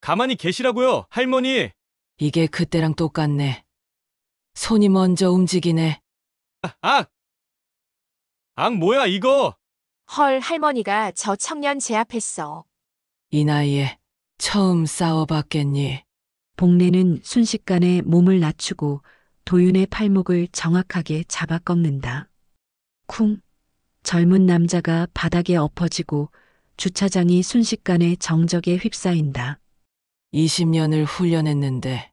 가만히 계시라고요, 할머니. 이게 그때랑 똑같네. 손이 먼저 움직이네. 악! 악 뭐야 이거? 헐, 할머니가 저 청년 제압했어. 이 나이에 처음 싸워봤겠니? 복례는 순식간에 몸을 낮추고 도윤의 팔목을 정확하게 잡아 꺾는다. 쿵! 젊은 남자가 바닥에 엎어지고 주차장이 순식간에 정적에 휩싸인다. 20년을 훈련했는데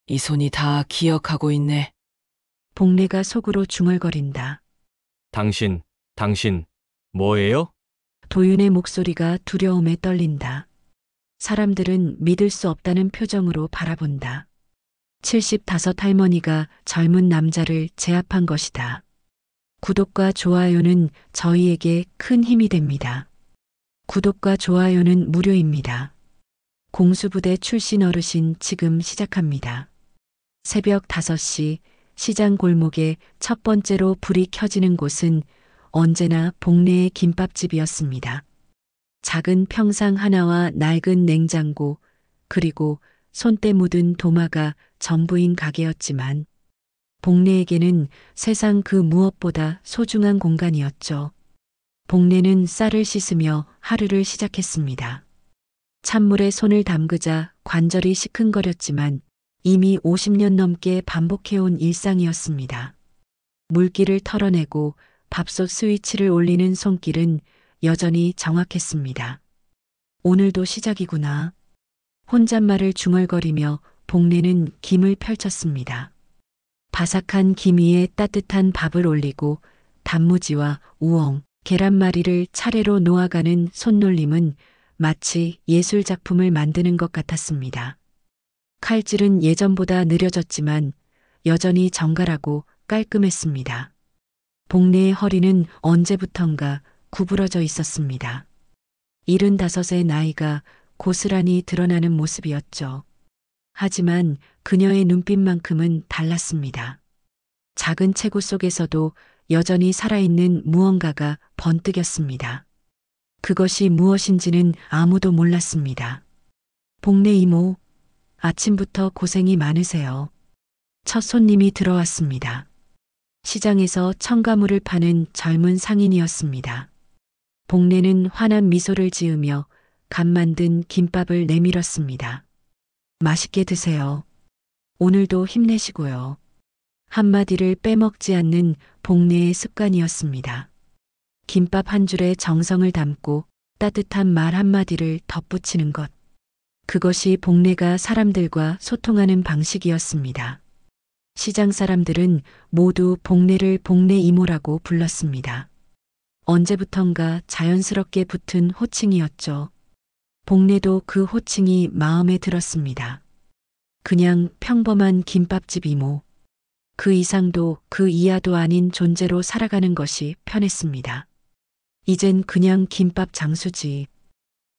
이 손이 다 기억하고 있네. 복례가 속으로 중얼거린다. 당신 뭐예요? 도윤의 목소리가 두려움에 떨린다. 사람들은 믿을 수 없다는 표정으로 바라본다. 75 할머니가 젊은 남자를 제압한 것이다. 구독과 좋아요는 저희에게 큰 힘이 됩니다. 구독과 좋아요는 무료입니다. 공수부대 출신 어르신 지금 시작합니다. 새벽 5시 시장 골목에 첫 번째로 불이 켜지는 곳은 언제나 복례의 김밥집이었습니다. 작은 평상 하나와 낡은 냉장고 그리고 손때 묻은 도마가 전부인 가게였지만 복례에게는 세상 그 무엇보다 소중한 공간이었죠. 복례는 쌀을 씻으며 하루를 시작했습니다. 찬물에 손을 담그자 관절이 시큰거렸지만 이미 50년 넘게 반복해온 일상이었습니다. 물기를 털어내고 밥솥 스위치를 올리는 손길은 여전히 정확했습니다. 오늘도 시작이구나. 혼잣말을 중얼거리며 복례는 김을 펼쳤습니다. 바삭한 김 위에 따뜻한 밥을 올리고 단무지와 우엉, 계란말이를 차례로 놓아가는 손놀림은 마치 예술작품을 만드는 것 같았습니다. 칼질은 예전보다 느려졌지만 여전히 정갈하고 깔끔했습니다. 복례의 허리는 언제부턴가 구부러져 있었습니다. 75의 나이가 고스란히 드러나는 모습이었죠. 하지만 그녀의 눈빛만큼은 달랐습니다. 작은 체구 속에서도 여전히 살아있는 무언가가 번뜩였습니다. 그것이 무엇인지는 아무도 몰랐습니다. 복례 이모, 아침부터 고생이 많으세요. 첫 손님이 들어왔습니다. 시장에서 첨가물을 파는 젊은 상인이었습니다. 복례는 환한 미소를 지으며 갓 만든 김밥을 내밀었습니다. 맛있게 드세요. 오늘도 힘내시고요. 한마디를 빼먹지 않는 복례의 습관이었습니다. 김밥 한 줄에 정성을 담고 따뜻한 말 한마디를 덧붙이는 것. 그것이 복례가 사람들과 소통하는 방식이었습니다. 시장 사람들은 모두 복례를 복례 이모라고 불렀습니다. 언제부턴가 자연스럽게 붙은 호칭이었죠. 복례도 그 호칭이 마음에 들었습니다. 그냥 평범한 김밥집 이모. 그 이상도 그 이하도 아닌 존재로 살아가는 것이 편했습니다. 이젠 그냥 김밥 장수지.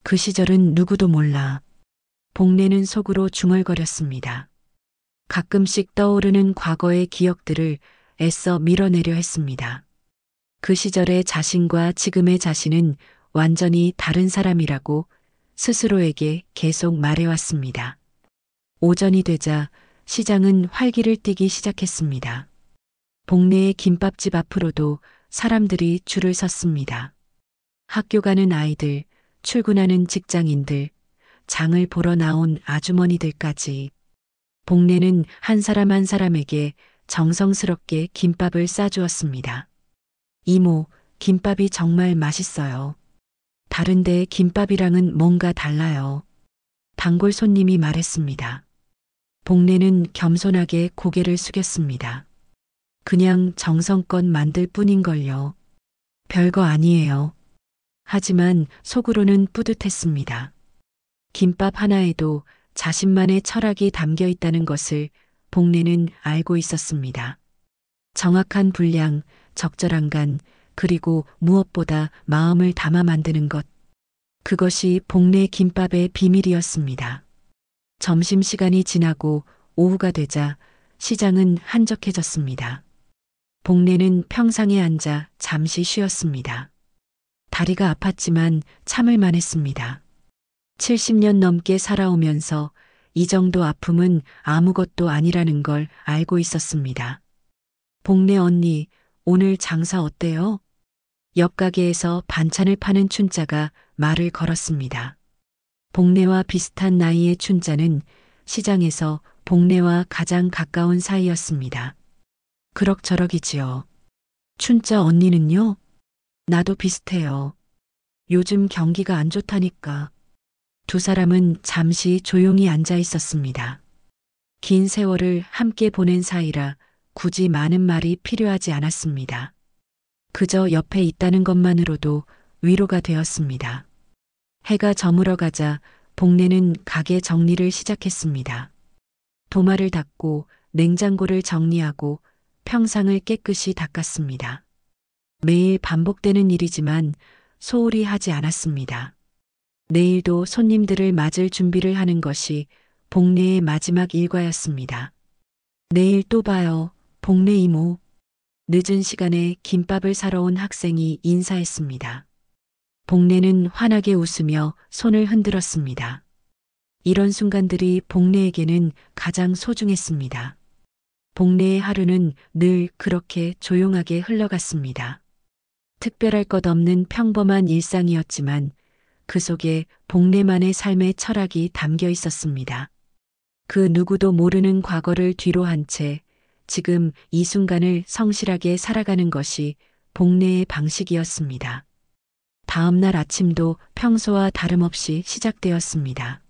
그 시절은 누구도 몰라. 복례는 속으로 중얼거렸습니다. 가끔씩 떠오르는 과거의 기억들을 애써 밀어내려 했습니다. 그 시절의 자신과 지금의 자신은 완전히 다른 사람이라고 스스로에게 계속 말해왔습니다. 오전이 되자 시장은 활기를 띠기 시작했습니다. 복례의 김밥집 앞으로도 사람들이 줄을 섰습니다. 학교 가는 아이들, 출근하는 직장인들, 장을 보러 나온 아주머니들까지. 복례는 한 사람 한 사람에게 정성스럽게 김밥을 싸주었습니다. 이모, 김밥이 정말 맛있어요. 다른데 김밥이랑은 뭔가 달라요. 단골 손님이 말했습니다. 복례는 겸손하게 고개를 숙였습니다. 그냥 정성껏 만들 뿐인걸요. 별거 아니에요. 하지만 속으로는 뿌듯했습니다. 김밥 하나에도 자신만의 철학이 담겨 있다는 것을 복례는 알고 있었습니다. 정확한 분량, 적절한 간, 그리고 무엇보다 마음을 담아 만드는 것. 그것이 복례 김밥의 비밀이었습니다. 점심시간이 지나고 오후가 되자 시장은 한적해졌습니다. 복례는 평상에 앉아 잠시 쉬었습니다. 다리가 아팠지만 참을만 했습니다. 70년 넘게 살아오면서 이 정도 아픔은 아무것도 아니라는 걸 알고 있었습니다. 복내 언니, 오늘 장사 어때요? 옆 가게에서 반찬을 파는 춘자가 말을 걸었습니다. 복내와 비슷한 나이의 춘자는 시장에서 복내와 가장 가까운 사이였습니다. 그럭저럭이지요. 춘자 언니는요? 나도 비슷해요. 요즘 경기가 안 좋다니까. 두 사람은 잠시 조용히 앉아 있었습니다. 긴 세월을 함께 보낸 사이라 굳이 많은 말이 필요하지 않았습니다. 그저 옆에 있다는 것만으로도 위로가 되었습니다. 해가 저물어 가자 복내는 가게 정리를 시작했습니다. 도마를 닦고 냉장고를 정리하고 평상을 깨끗이 닦았습니다. 매일 반복되는 일이지만 소홀히 하지 않았습니다. 내일도 손님들을 맞을 준비를 하는 것이 복내의 마지막 일과였습니다. 내일 또 봐요, 복내 이모. 늦은 시간에 김밥을 사러 온 학생이 인사했습니다. 복내는 환하게 웃으며 손을 흔들었습니다. 이런 순간들이 복내에게는 가장 소중했습니다. 복내의 하루는 늘 그렇게 조용하게 흘러갔습니다. 특별할 것 없는 평범한 일상이었지만 그 속에 복내만의 삶의 철학이 담겨 있었습니다. 그 누구도 모르는 과거를 뒤로 한 채 지금 이 순간을 성실하게 살아가는 것이 복내의 방식이었습니다. 다음 날 아침도 평소와 다름없이 시작되었습니다.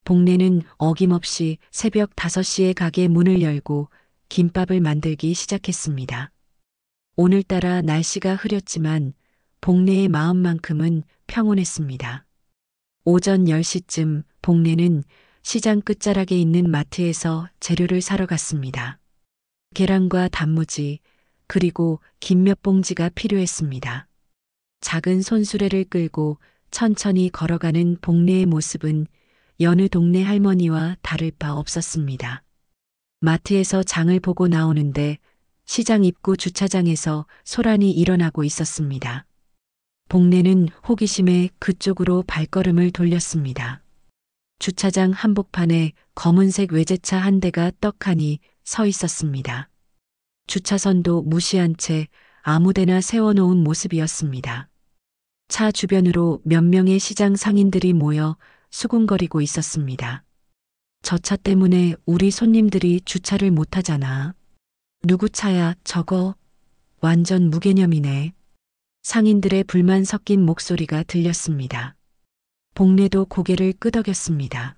복내는 어김없이 새벽 5시에 가게 문을 열고 김밥을 만들기 시작했습니다. 오늘따라 날씨가 흐렸지만 복내의 마음만큼은 평온했습니다. 오전 10시쯤 복내는 시장 끝자락에 있는 마트에서 재료를 사러 갔습니다. 계란과 단무지, 그리고 김 몇 봉지가 필요했습니다. 작은 손수레를 끌고 천천히 걸어가는 복내의 모습은 여느 동네 할머니와 다를 바 없었습니다. 마트에서 장을 보고 나오는데 시장 입구 주차장에서 소란이 일어나고 있었습니다. 복내는 호기심에 그쪽으로 발걸음을 돌렸습니다. 주차장 한복판에 검은색 외제차 한 대가 떡하니 서 있었습니다. 주차선도 무시한 채 아무데나 세워놓은 모습이었습니다. 차 주변으로 몇 명의 시장 상인들이 모여 수군거리고 있었습니다. 저 차 때문에 우리 손님들이 주차를 못하잖아. 누구 차야 저거? 완전 무개념이네. 상인들의 불만 섞인 목소리가 들렸습니다. 복내도 고개를 끄덕였습니다.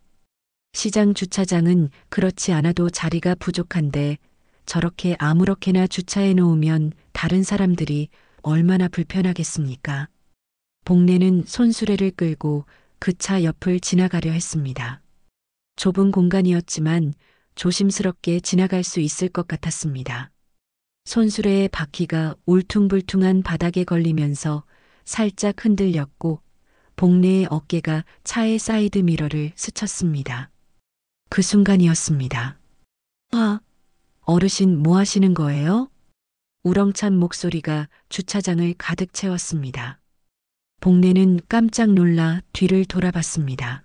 시장 주차장은 그렇지 않아도 자리가 부족한데 저렇게 아무렇게나 주차해 놓으면 다른 사람들이 얼마나 불편하겠습니까? 복내는 손수레를 끌고 그 차 옆을 지나가려 했습니다. 좁은 공간이었지만 조심스럽게 지나갈 수 있을 것 같았습니다. 손수레의 바퀴가 울퉁불퉁한 바닥에 걸리면서 살짝 흔들렸고 복내의 어깨가 차의 사이드 미러를 스쳤습니다. 그 순간이었습니다. 아, 어르신 뭐 하시는 거예요? 우렁찬 목소리가 주차장을 가득 채웠습니다. 복내는 깜짝 놀라 뒤를 돌아봤습니다.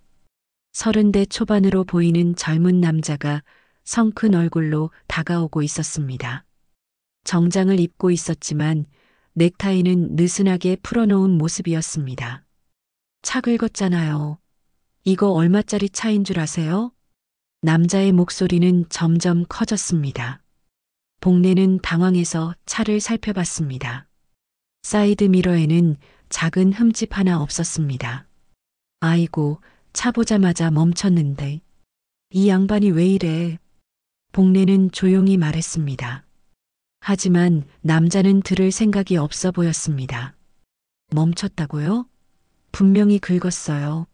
30대 초반으로 보이는 젊은 남자가 성큰 얼굴로 다가오고 있었습니다. 정장을 입고 있었지만 넥타이는 느슨하게 풀어놓은 모습이었습니다. 차 긁었잖아요. 이거 얼마짜리 차인 줄 아세요? 남자의 목소리는 점점 커졌습니다. 복내는 당황해서 차를 살펴봤습니다. 사이드 미러에는 작은 흠집 하나 없었습니다. 아이고, 차 보자마자 멈췄는데. 이 양반이 왜 이래? 복내는 조용히 말했습니다. 하지만 남자는 들을 생각이 없어 보였습니다. 멈췄다고요? 분명히 긁었어요.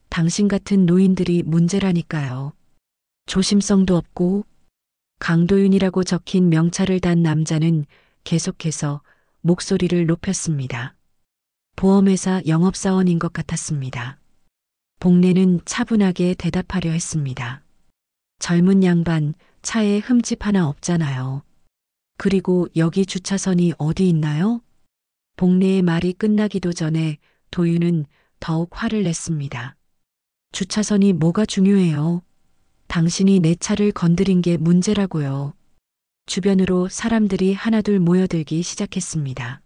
당신 같은 노인들이 문제라니까요. 조심성도 없고. 강도윤이라고 적힌 명찰을 단 남자는 계속해서 목소리를 높였습니다. 보험회사 영업사원인 것 같았습니다. 복내는 차분하게 대답하려 했습니다. 젊은 양반, 차에 흠집 하나 없잖아요. 그리고 여기 주차선이 어디 있나요? 복내의 말이 끝나기도 전에 도윤은 더욱 화를 냈습니다. 주차선이 뭐가 중요해요? 당신이 내 차를 건드린 게 문제라고요. 주변으로 사람들이 하나둘 모여들기 시작했습니다.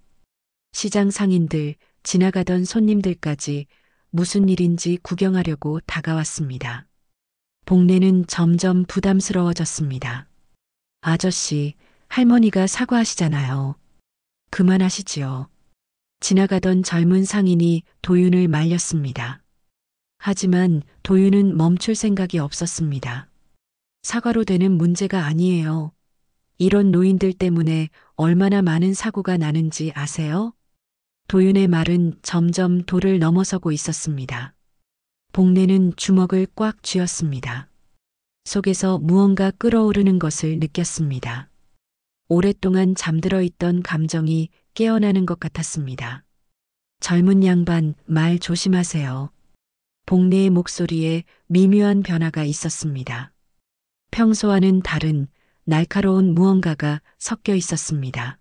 시장 상인들, 지나가던 손님들까지 무슨 일인지 구경하려고 다가왔습니다. 복내는 점점 부담스러워졌습니다. 아저씨, 할머니가 사과하시잖아요. 그만하시지요. 지나가던 젊은 상인이 도윤을 말렸습니다. 하지만 도윤은 멈출 생각이 없었습니다. 사과로 되는 문제가 아니에요. 이런 노인들 때문에 얼마나 많은 사고가 나는지 아세요? 도윤의 말은 점점 도를 넘어서고 있었습니다. 복내는 주먹을 꽉 쥐었습니다. 속에서 무언가 끓어오르는 것을 느꼈습니다. 오랫동안 잠들어 있던 감정이 깨어나는 것 같았습니다. 젊은 양반, 말 조심하세요. 복내의 목소리에 미묘한 변화가 있었습니다. 평소와는 다른 날카로운 무언가가 섞여 있었습니다.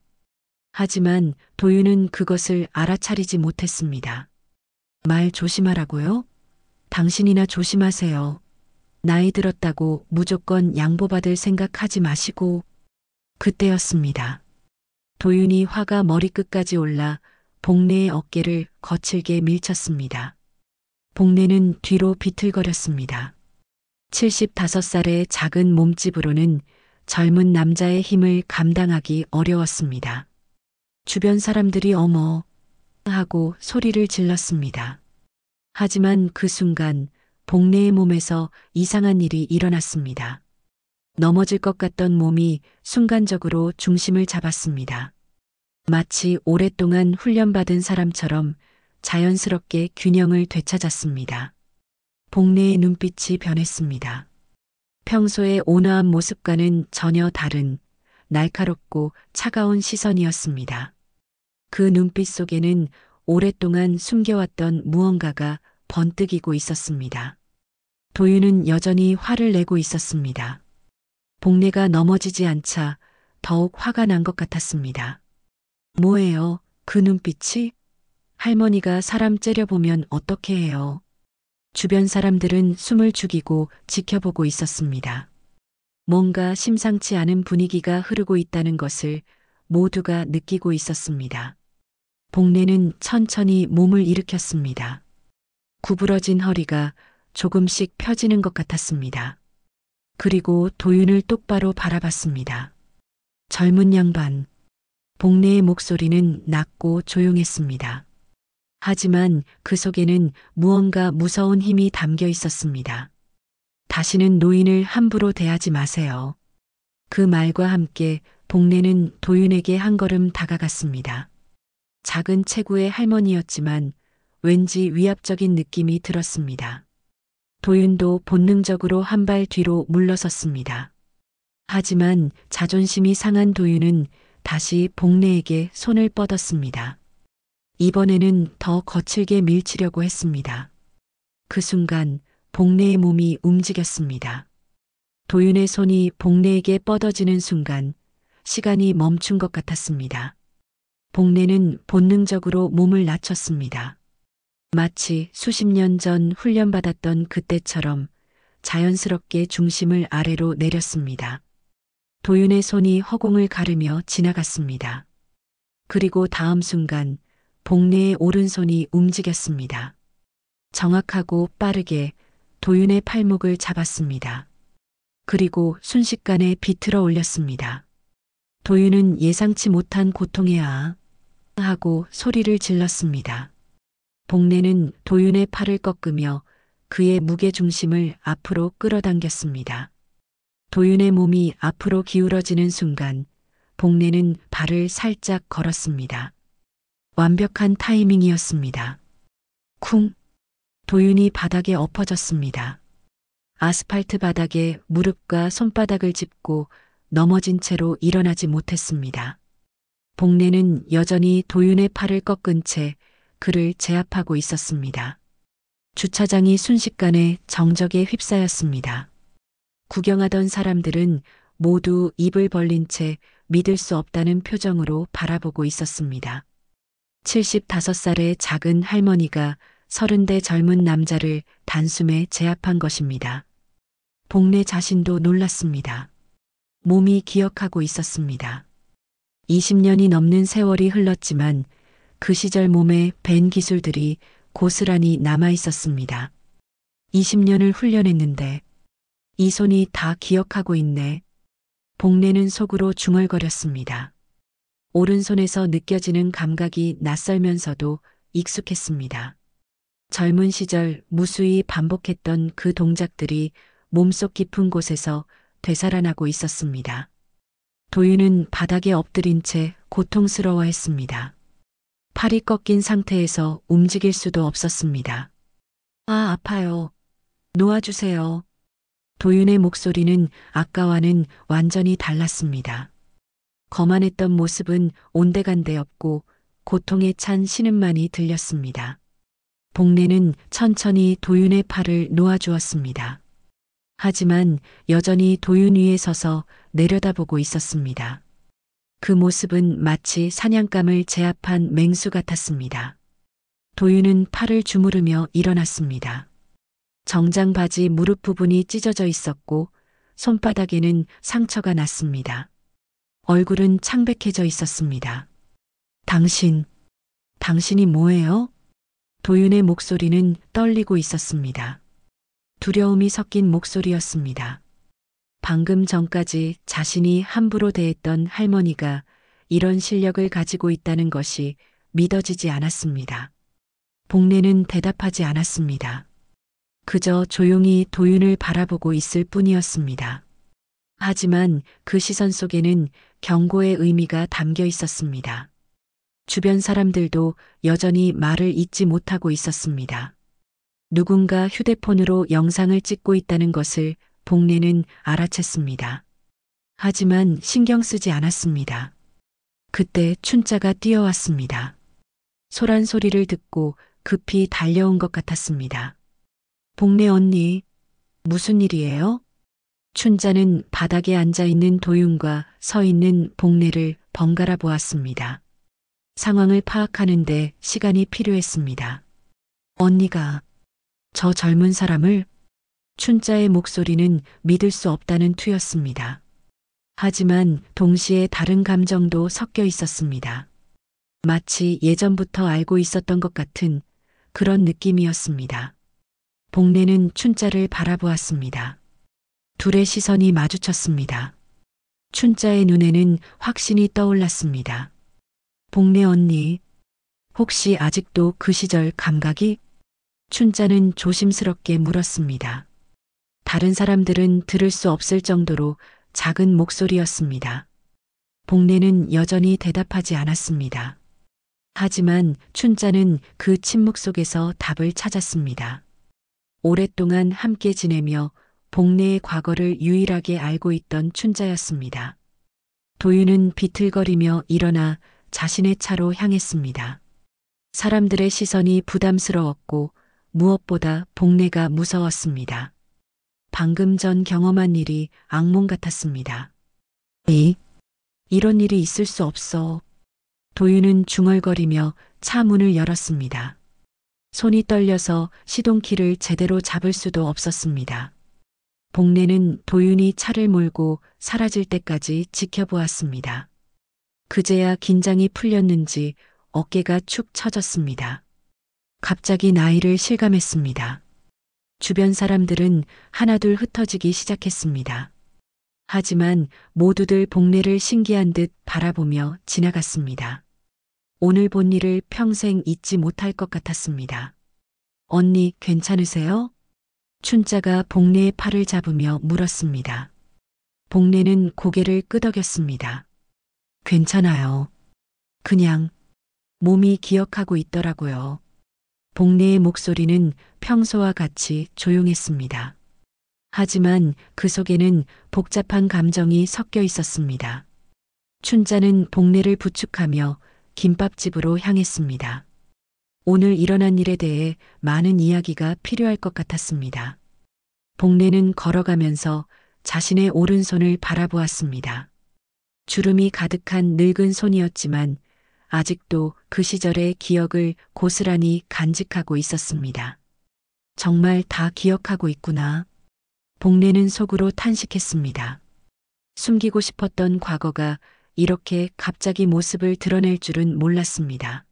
하지만 도윤은 그것을 알아차리지 못했습니다. 말 조심하라고요? 당신이나 조심하세요. 나이 들었다고 무조건 양보받을 생각하지 마시고. 그때였습니다. 도윤이 화가 머리끝까지 올라 복내의 어깨를 거칠게 밀쳤습니다. 복내는 뒤로 비틀거렸습니다. 75살의 작은 몸집으로는 젊은 남자의 힘을 감당하기 어려웠습니다. 주변 사람들이 어머 하고 소리를 질렀습니다. 하지만 그 순간 복내의 몸에서 이상한 일이 일어났습니다. 넘어질 것 같던 몸이 순간적으로 중심을 잡았습니다. 마치 오랫동안 훈련받은 사람처럼 자연스럽게 균형을 되찾았습니다. 복내의 눈빛이 변했습니다. 평소의 온화한 모습과는 전혀 다른 날카롭고 차가운 시선이었습니다. 그 눈빛 속에는 오랫동안 숨겨왔던 무언가가 번뜩이고 있었습니다. 도윤은 여전히 화를 내고 있었습니다. 복내가 넘어지지 않자 더욱 화가 난 것 같았습니다. 뭐예요, 그 눈빛이? 할머니가 사람 째려보면 어떻게 해요? 주변 사람들은 숨을 죽이고 지켜보고 있었습니다. 뭔가 심상치 않은 분위기가 흐르고 있다는 것을 모두가 느끼고 있었습니다. 복내는 천천히 몸을 일으켰습니다. 구부러진 허리가 조금씩 펴지는 것 같았습니다. 그리고 도윤을 똑바로 바라봤습니다. 젊은 양반. 복내의 목소리는 낮고 조용했습니다. 하지만 그 속에는 무언가 무서운 힘이 담겨 있었습니다. 다시는 노인을 함부로 대하지 마세요. 그 말과 함께 복내는 도윤에게 한 걸음 다가갔습니다. 작은 체구의 할머니였지만 왠지 위압적인 느낌이 들었습니다. 도윤도 본능적으로 한 발 뒤로 물러섰습니다. 하지만 자존심이 상한 도윤은 다시 복내에게 손을 뻗었습니다. 이번에는 더 거칠게 밀치려고 했습니다. 그 순간 복내의 몸이 움직였습니다. 도윤의 손이 복내에게 뻗어지는 순간 시간이 멈춘 것 같았습니다. 복내는 본능적으로 몸을 낮췄습니다. 마치 수십 년 전 훈련받았던 그때처럼 자연스럽게 중심을 아래로 내렸습니다. 도윤의 손이 허공을 가르며 지나갔습니다. 그리고 다음 순간 복내의 오른손이 움직였습니다. 정확하고 빠르게 도윤의 팔목을 잡았습니다. 그리고 순식간에 비틀어 올렸습니다. 도윤은 예상치 못한 고통에 하고 소리를 질렀습니다. 복내는 도윤의 팔을 꺾으며 그의 무게중심을 앞으로 끌어당겼습니다. 도윤의 몸이 앞으로 기울어지는 순간 복내는 발을 살짝 걸었습니다. 완벽한 타이밍이었습니다. 쿵! 도윤이 바닥에 엎어졌습니다. 아스팔트 바닥에 무릎과 손바닥을 짚고 넘어진 채로 일어나지 못했습니다. 복내는 여전히 도윤의 팔을 꺾은 채 그를 제압하고 있었습니다. 주차장이 순식간에 정적에 휩싸였습니다. 구경하던 사람들은 모두 입을 벌린 채 믿을 수 없다는 표정으로 바라보고 있었습니다. 75살의 작은 할머니가 30대 젊은 남자를 단숨에 제압한 것입니다. 복례 자신도 놀랐습니다. 몸이 기억하고 있었습니다. 20년이 넘는 세월이 흘렀지만 그 시절 몸에 밴 기술들이 고스란히 남아 있었습니다. 20년을 훈련했는데 이 손이 다 기억하고 있네. 복례는 속으로 중얼거렸습니다. 오른손에서 느껴지는 감각이 낯설면서도 익숙했습니다. 젊은 시절 무수히 반복했던 그 동작들이 몸속 깊은 곳에서 되살아나고 있었습니다. 도윤은 바닥에 엎드린 채 고통스러워했습니다. 팔이 꺾인 상태에서 움직일 수도 없었습니다. 아, 아파요. 놓아주세요. 도윤의 목소리는 아까와는 완전히 달랐습니다. 거만했던 모습은 온데간데 없고 고통에 찬 신음만이 들렸습니다. 복례는 천천히 도윤의 팔을 놓아주었습니다. 하지만 여전히 도윤 위에 서서 내려다보고 있었습니다. 그 모습은 마치 사냥감을 제압한 맹수 같았습니다. 도윤은 팔을 주무르며 일어났습니다. 정장 바지 무릎 부분이 찢어져 있었고 손바닥에는 상처가 났습니다. 얼굴은 창백해져 있었습니다. 당신이 뭐예요? 도윤의 목소리는 떨리고 있었습니다. 두려움이 섞인 목소리였습니다. 방금 전까지 자신이 함부로 대했던 할머니가 이런 실력을 가지고 있다는 것이 믿어지지 않았습니다. 복례는 대답하지 않았습니다. 그저 조용히 도윤을 바라보고 있을 뿐이었습니다. 하지만 그 시선 속에는 경고의 의미가 담겨 있었습니다. 주변 사람들도 여전히 말을 잇지 못하고 있었습니다. 누군가 휴대폰으로 영상을 찍고 있다는 것을 복례는 알아챘습니다. 하지만 신경 쓰지 않았습니다. 그때 춘자가 뛰어왔습니다. 소란 소리를 듣고 급히 달려온 것 같았습니다. 복례 언니, 무슨 일이에요? 춘자는 바닥에 앉아 있는 도윤과 서 있는 복례를 번갈아 보았습니다. 상황을 파악하는데 시간이 필요했습니다. 언니가 저 젊은 사람을? 춘자의 목소리는 믿을 수 없다는 투였습니다. 하지만 동시에 다른 감정도 섞여 있었습니다. 마치 예전부터 알고 있었던 것 같은 그런 느낌이었습니다. 복례는 춘자를 바라보았습니다. 둘의 시선이 마주쳤습니다. 춘자의 눈에는 확신이 떠올랐습니다. 복례 언니, 혹시 아직도 그 시절 감각이? 춘자는 조심스럽게 물었습니다. 다른 사람들은 들을 수 없을 정도로 작은 목소리였습니다. 복례는 여전히 대답하지 않았습니다. 하지만 춘자는 그 침묵 속에서 답을 찾았습니다. 오랫동안 함께 지내며 복례의 과거를 유일하게 알고 있던 춘자였습니다. 도윤은 비틀거리며 일어나 자신의 차로 향했습니다. 사람들의 시선이 부담스러웠고 무엇보다 복례가 무서웠습니다. 방금 전 경험한 일이 악몽 같았습니다. 이런 일이 있을 수 없어. 도윤은 중얼거리며 차 문을 열었습니다. 손이 떨려서 시동키를 제대로 잡을 수도 없었습니다. 복례는 도윤이 차를 몰고 사라질 때까지 지켜보았습니다. 그제야 긴장이 풀렸는지 어깨가 축 처졌습니다. 갑자기 나이를 실감했습니다. 주변 사람들은 하나둘 흩어지기 시작했습니다. 하지만 모두들 복례를 신기한 듯 바라보며 지나갔습니다. 오늘 본 일을 평생 잊지 못할 것 같았습니다. 언니, 괜찮으세요? 춘자가 복례의 팔을 잡으며 물었습니다. 복례는 고개를 끄덕였습니다. 괜찮아요. 그냥 몸이 기억하고 있더라고요. 복례의 목소리는 평소와 같이 조용했습니다. 하지만 그 속에는 복잡한 감정이 섞여 있었습니다. 춘자는 복례를 부축하며 김밥집으로 향했습니다. 오늘 일어난 일에 대해 많은 이야기가 필요할 것 같았습니다. 복례는 걸어가면서 자신의 오른손을 바라보았습니다. 주름이 가득한 늙은 손이었지만 아직도 그 시절의 기억을 고스란히 간직하고 있었습니다. 정말 다 기억하고 있구나. 복례는 속으로 탄식했습니다. 숨기고 싶었던 과거가 이렇게 갑자기 모습을 드러낼 줄은 몰랐습니다.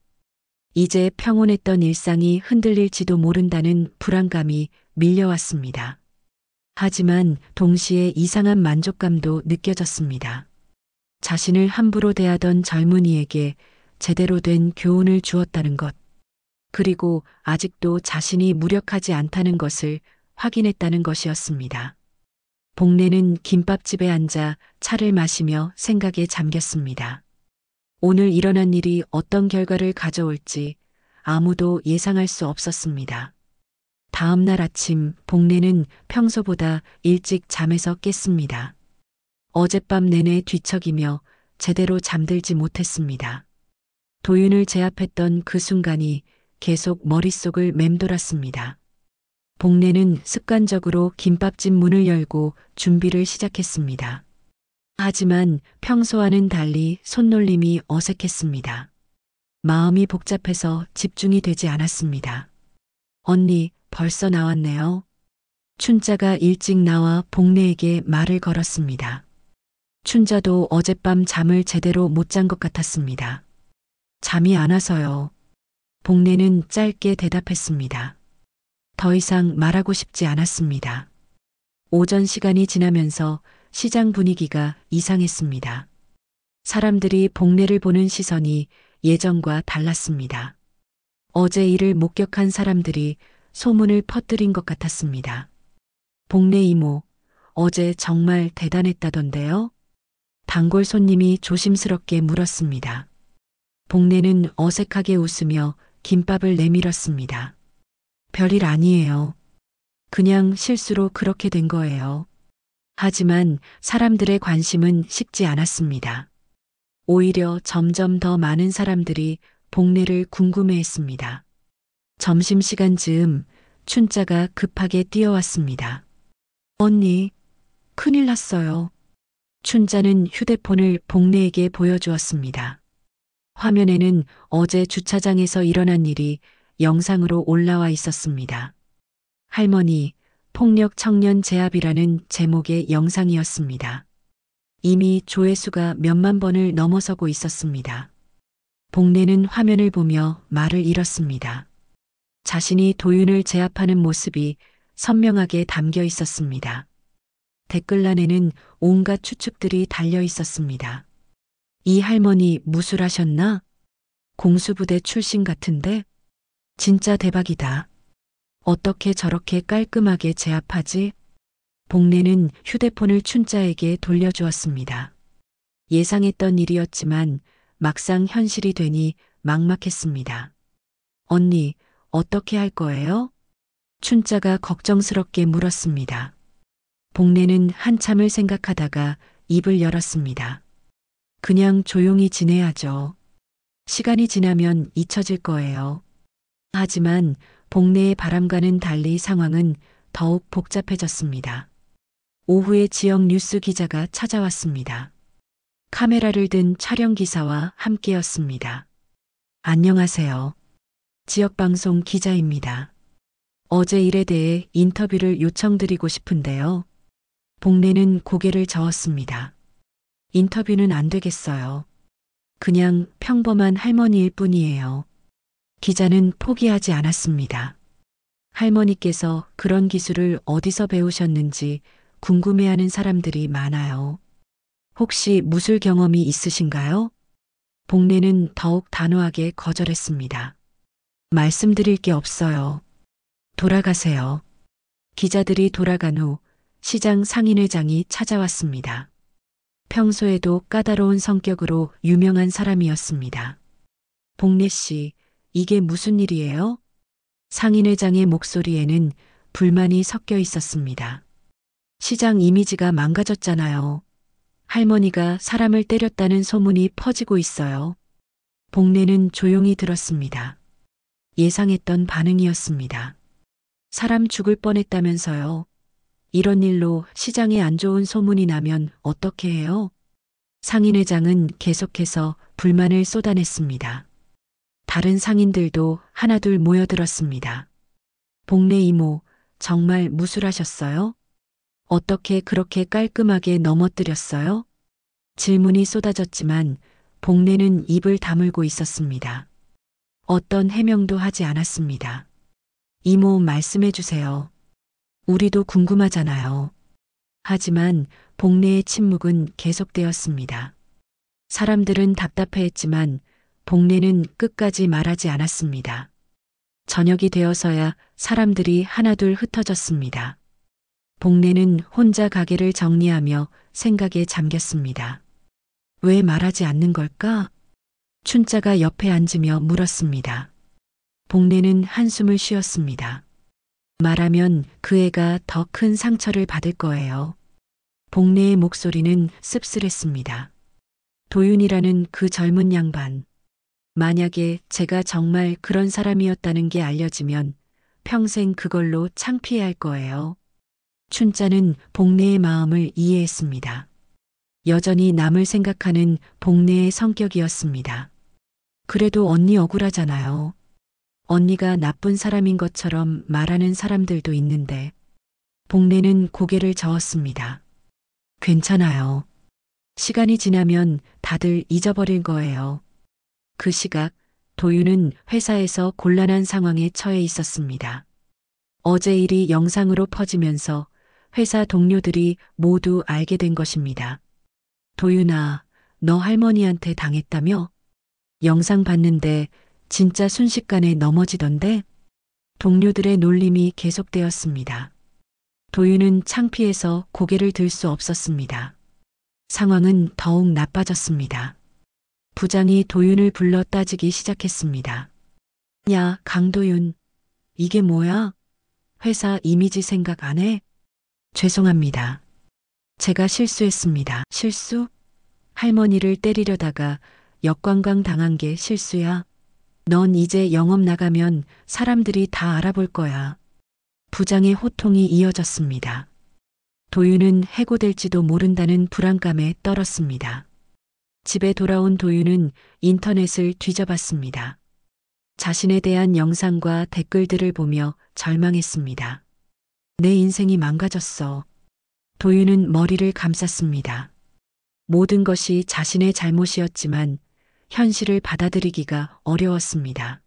이제 평온했던 일상이 흔들릴지도 모른다는 불안감이 밀려왔습니다. 하지만 동시에 이상한 만족감도 느껴졌습니다. 자신을 함부로 대하던 젊은이에게 제대로 된 교훈을 주었다는 것, 그리고 아직도 자신이 무력하지 않다는 것을 확인했다는 것이었습니다. 복례는 김밥집에 앉아 차를 마시며 생각에 잠겼습니다. 오늘 일어난 일이 어떤 결과를 가져올지 아무도 예상할 수 없었습니다. 다음 날 아침 복례는 평소보다 일찍 잠에서 깼습니다. 어젯밤 내내 뒤척이며 제대로 잠들지 못했습니다. 도윤을 제압했던 그 순간이 계속 머릿속을 맴돌았습니다. 복례는 습관적으로 김밥집 문을 열고 준비를 시작했습니다. 하지만 평소와는 달리 손놀림이 어색했습니다. 마음이 복잡해서 집중이 되지 않았습니다. 언니, 벌써 나왔네요. 춘자가 일찍 나와 복례에게 말을 걸었습니다. 춘자도 어젯밤 잠을 제대로 못 잔 것 같았습니다. 잠이 안 와서요. 복례는 짧게 대답했습니다. 더 이상 말하고 싶지 않았습니다. 오전 시간이 지나면서 시장 분위기가 이상했습니다. 사람들이 복례를 보는 시선이 예전과 달랐습니다. 어제 일을 목격한 사람들이 소문을 퍼뜨린 것 같았습니다. 복례 이모, 어제 정말 대단했다던데요? 단골 손님이 조심스럽게 물었습니다. 복례는 어색하게 웃으며 김밥을 내밀었습니다. 별일 아니에요. 그냥 실수로 그렇게 된 거예요. 하지만 사람들의 관심은 식지 않았습니다. 오히려 점점 더 많은 사람들이 복례를 궁금해했습니다. 점심시간 즈음 춘자가 급하게 뛰어왔습니다. 언니, 큰일 났어요. 춘자는 휴대폰을 복례에게 보여주었습니다. 화면에는 어제 주차장에서 일어난 일이 영상으로 올라와 있었습니다. 할머니, 폭력 청년 제압이라는 제목의 영상이었습니다. 이미 조회수가 몇만 번을 넘어서고 있었습니다. 복례는 화면을 보며 말을 잃었습니다. 자신이 도윤을 제압하는 모습이 선명하게 담겨 있었습니다. 댓글란에는 온갖 추측들이 달려 있었습니다. 이 할머니 무술하셨나? 공수부대 출신 같은데? 진짜 대박이다. 어떻게 저렇게 깔끔하게 제압하지? 복례는 휴대폰을 춘자에게 돌려주었습니다. 예상했던 일이었지만 막상 현실이 되니 막막했습니다. 언니, 어떻게 할 거예요? 춘자가 걱정스럽게 물었습니다. 복례는 한참을 생각하다가 입을 열었습니다. 그냥 조용히 지내야죠. 시간이 지나면 잊혀질 거예요. 하지만 복례의 바람과는 달리 상황은 더욱 복잡해졌습니다. 오후에 지역 뉴스 기자가 찾아왔습니다. 카메라를 든 촬영 기사와 함께였습니다. 안녕하세요. 지역방송 기자입니다. 어제 일에 대해 인터뷰를 요청드리고 싶은데요. 복례는 고개를 저었습니다. 인터뷰는 안 되겠어요. 그냥 평범한 할머니일 뿐이에요. 기자는 포기하지 않았습니다. 할머니께서 그런 기술을 어디서 배우셨는지 궁금해하는 사람들이 많아요. 혹시 무술 경험이 있으신가요? 복례는 더욱 단호하게 거절했습니다. 말씀드릴 게 없어요. 돌아가세요. 기자들이 돌아간 후 시장 상인회장이 찾아왔습니다. 평소에도 까다로운 성격으로 유명한 사람이었습니다. 복례 씨, 이게 무슨 일이에요? 상인회장의 목소리에는 불만이 섞여 있었습니다. 시장 이미지가 망가졌잖아요. 할머니가 사람을 때렸다는 소문이 퍼지고 있어요. 복례는 조용히 들었습니다. 예상했던 반응이었습니다. 사람 죽을 뻔했다면서요. 이런 일로 시장에 안 좋은 소문이 나면 어떻게 해요? 상인회장은 계속해서 불만을 쏟아냈습니다. 다른 상인들도 하나둘 모여들었습니다. 복례 이모, 정말 무술하셨어요? 어떻게 그렇게 깔끔하게 넘어뜨렸어요? 질문이 쏟아졌지만 복례는 입을 다물고 있었습니다. 어떤 해명도 하지 않았습니다. 이모 말씀해 주세요. 우리도 궁금하잖아요. 하지만 복례의 침묵은 계속되었습니다. 사람들은 답답해했지만 복례는 끝까지 말하지 않았습니다. 저녁이 되어서야 사람들이 하나둘 흩어졌습니다. 복례는 혼자 가게를 정리하며 생각에 잠겼습니다. 왜 말하지 않는 걸까? 춘자가 옆에 앉으며 물었습니다. 복례는 한숨을 쉬었습니다. 말하면 그 애가 더 큰 상처를 받을 거예요. 복례의 목소리는 씁쓸했습니다. 도윤이라는 그 젊은 양반. 만약에 제가 정말 그런 사람이었다는 게 알려지면 평생 그걸로 창피해야 할 거예요. 춘자는 복례의 마음을 이해했습니다. 여전히 남을 생각하는 복례의 성격이었습니다. 그래도 언니 억울하잖아요. 언니가 나쁜 사람인 것처럼 말하는 사람들도 있는데. 복례는 고개를 저었습니다. 괜찮아요. 시간이 지나면 다들 잊어버릴 거예요. 그 시각 도윤은 회사에서 곤란한 상황에 처해 있었습니다. 어제 일이 영상으로 퍼지면서 회사 동료들이 모두 알게 된 것입니다. 도윤아, 너 할머니한테 당했다며? 영상 봤는데 진짜 순식간에 넘어지던데? 동료들의 놀림이 계속되었습니다. 도윤은 창피해서 고개를 들 수 없었습니다. 상황은 더욱 나빠졌습니다. 부장이 도윤을 불러 따지기 시작했습니다. 야, 강도윤. 이게 뭐야? 회사 이미지 생각 안 해? 죄송합니다. 제가 실수했습니다. 실수? 할머니를 때리려다가 역관광 당한 게 실수야? 넌 이제 영업 나가면 사람들이 다 알아볼 거야. 부장의 호통이 이어졌습니다. 도윤은 해고될지도 모른다는 불안감에 떨었습니다. 집에 돌아온 도윤은 인터넷을 뒤져봤습니다. 자신에 대한 영상과 댓글들을 보며 절망했습니다. 내 인생이 망가졌어. 도윤은 머리를 감쌌습니다. 모든 것이 자신의 잘못이었지만 현실을 받아들이기가 어려웠습니다.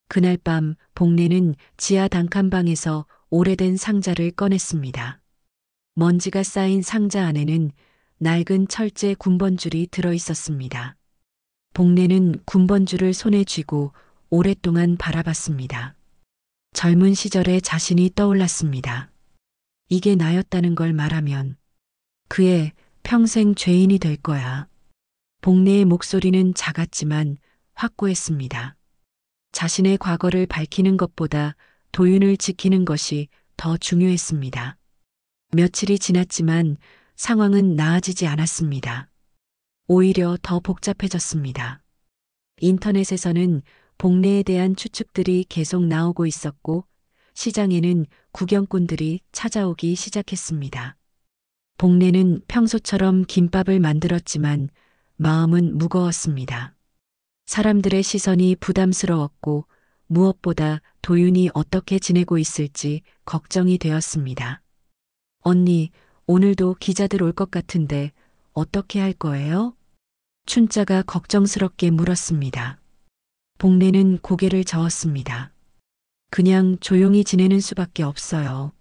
그날 밤 복례는 지하 단칸방에서 오래된 상자를 꺼냈습니다. 먼지가 쌓인 상자 안에는 낡은 철제 군번줄이 들어 있었습니다. 복례는 군번줄을 손에 쥐고 오랫동안 바라봤습니다. 젊은 시절의 자신이 떠올랐습니다. 이게 나였다는 걸 말하면 그의 평생 죄인이 될 거야. 복례의 목소리는 작았지만 확고했습니다. 자신의 과거를 밝히는 것보다 도윤을 지키는 것이 더 중요했습니다. 며칠이 지났지만 상황은 나아지지 않았습니다. 오히려 더 복잡해졌습니다. 인터넷에서는 복례에 대한 추측들이 계속 나오고 있었고 시장에는 구경꾼들이 찾아오기 시작했습니다. 복례는 평소처럼 김밥을 만들었지만 마음은 무거웠습니다. 사람들의 시선이 부담스러웠고 무엇보다 도윤이 어떻게 지내고 있을지 걱정이 되었습니다. 언니, 오늘도 기자들 올 것 같은데 어떻게 할 거예요? 춘자가 걱정스럽게 물었습니다. 복례는 고개를 저었습니다. 그냥 조용히 지내는 수밖에 없어요.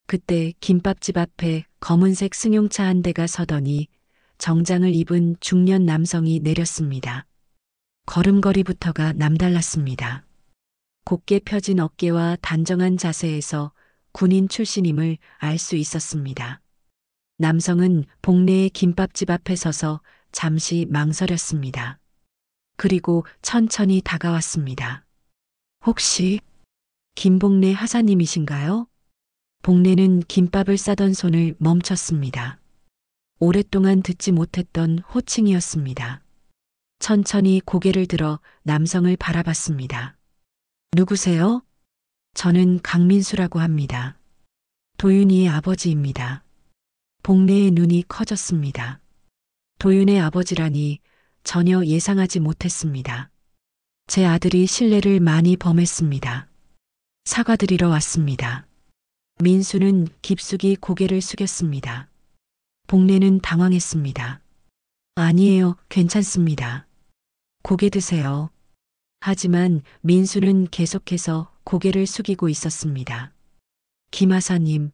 그때 김밥집 앞에 검은색 승용차 한 대가 서더니 정장을 입은 중년 남성이 내렸습니다. 걸음걸이부터가 남달랐습니다. 곧게 펴진 어깨와 단정한 자세에서 군인 출신임을 알 수 있었습니다. 남성은 복례의 김밥집 앞에 서서 잠시 망설였습니다. 그리고 천천히 다가왔습니다. 혹시 김복례 하사님이신가요? 복례는 김밥을 싸던 손을 멈췄습니다. 오랫동안 듣지 못했던 호칭이었습니다. 천천히 고개를 들어 남성을 바라봤습니다. 누구세요? 저는 강민수라고 합니다. 도윤이의 아버지입니다. 복례의 눈이 커졌습니다. 도윤의 아버지라니 전혀 예상하지 못했습니다. 제 아들이 실례를 많이 범했습니다. 사과드리러 왔습니다. 민수는 깊숙이 고개를 숙였습니다. 복례는 당황했습니다. 아니에요, 괜찮습니다. 고개 드세요. 하지만 민수는 계속해서 고개를 숙이고 있었습니다. 김하사님,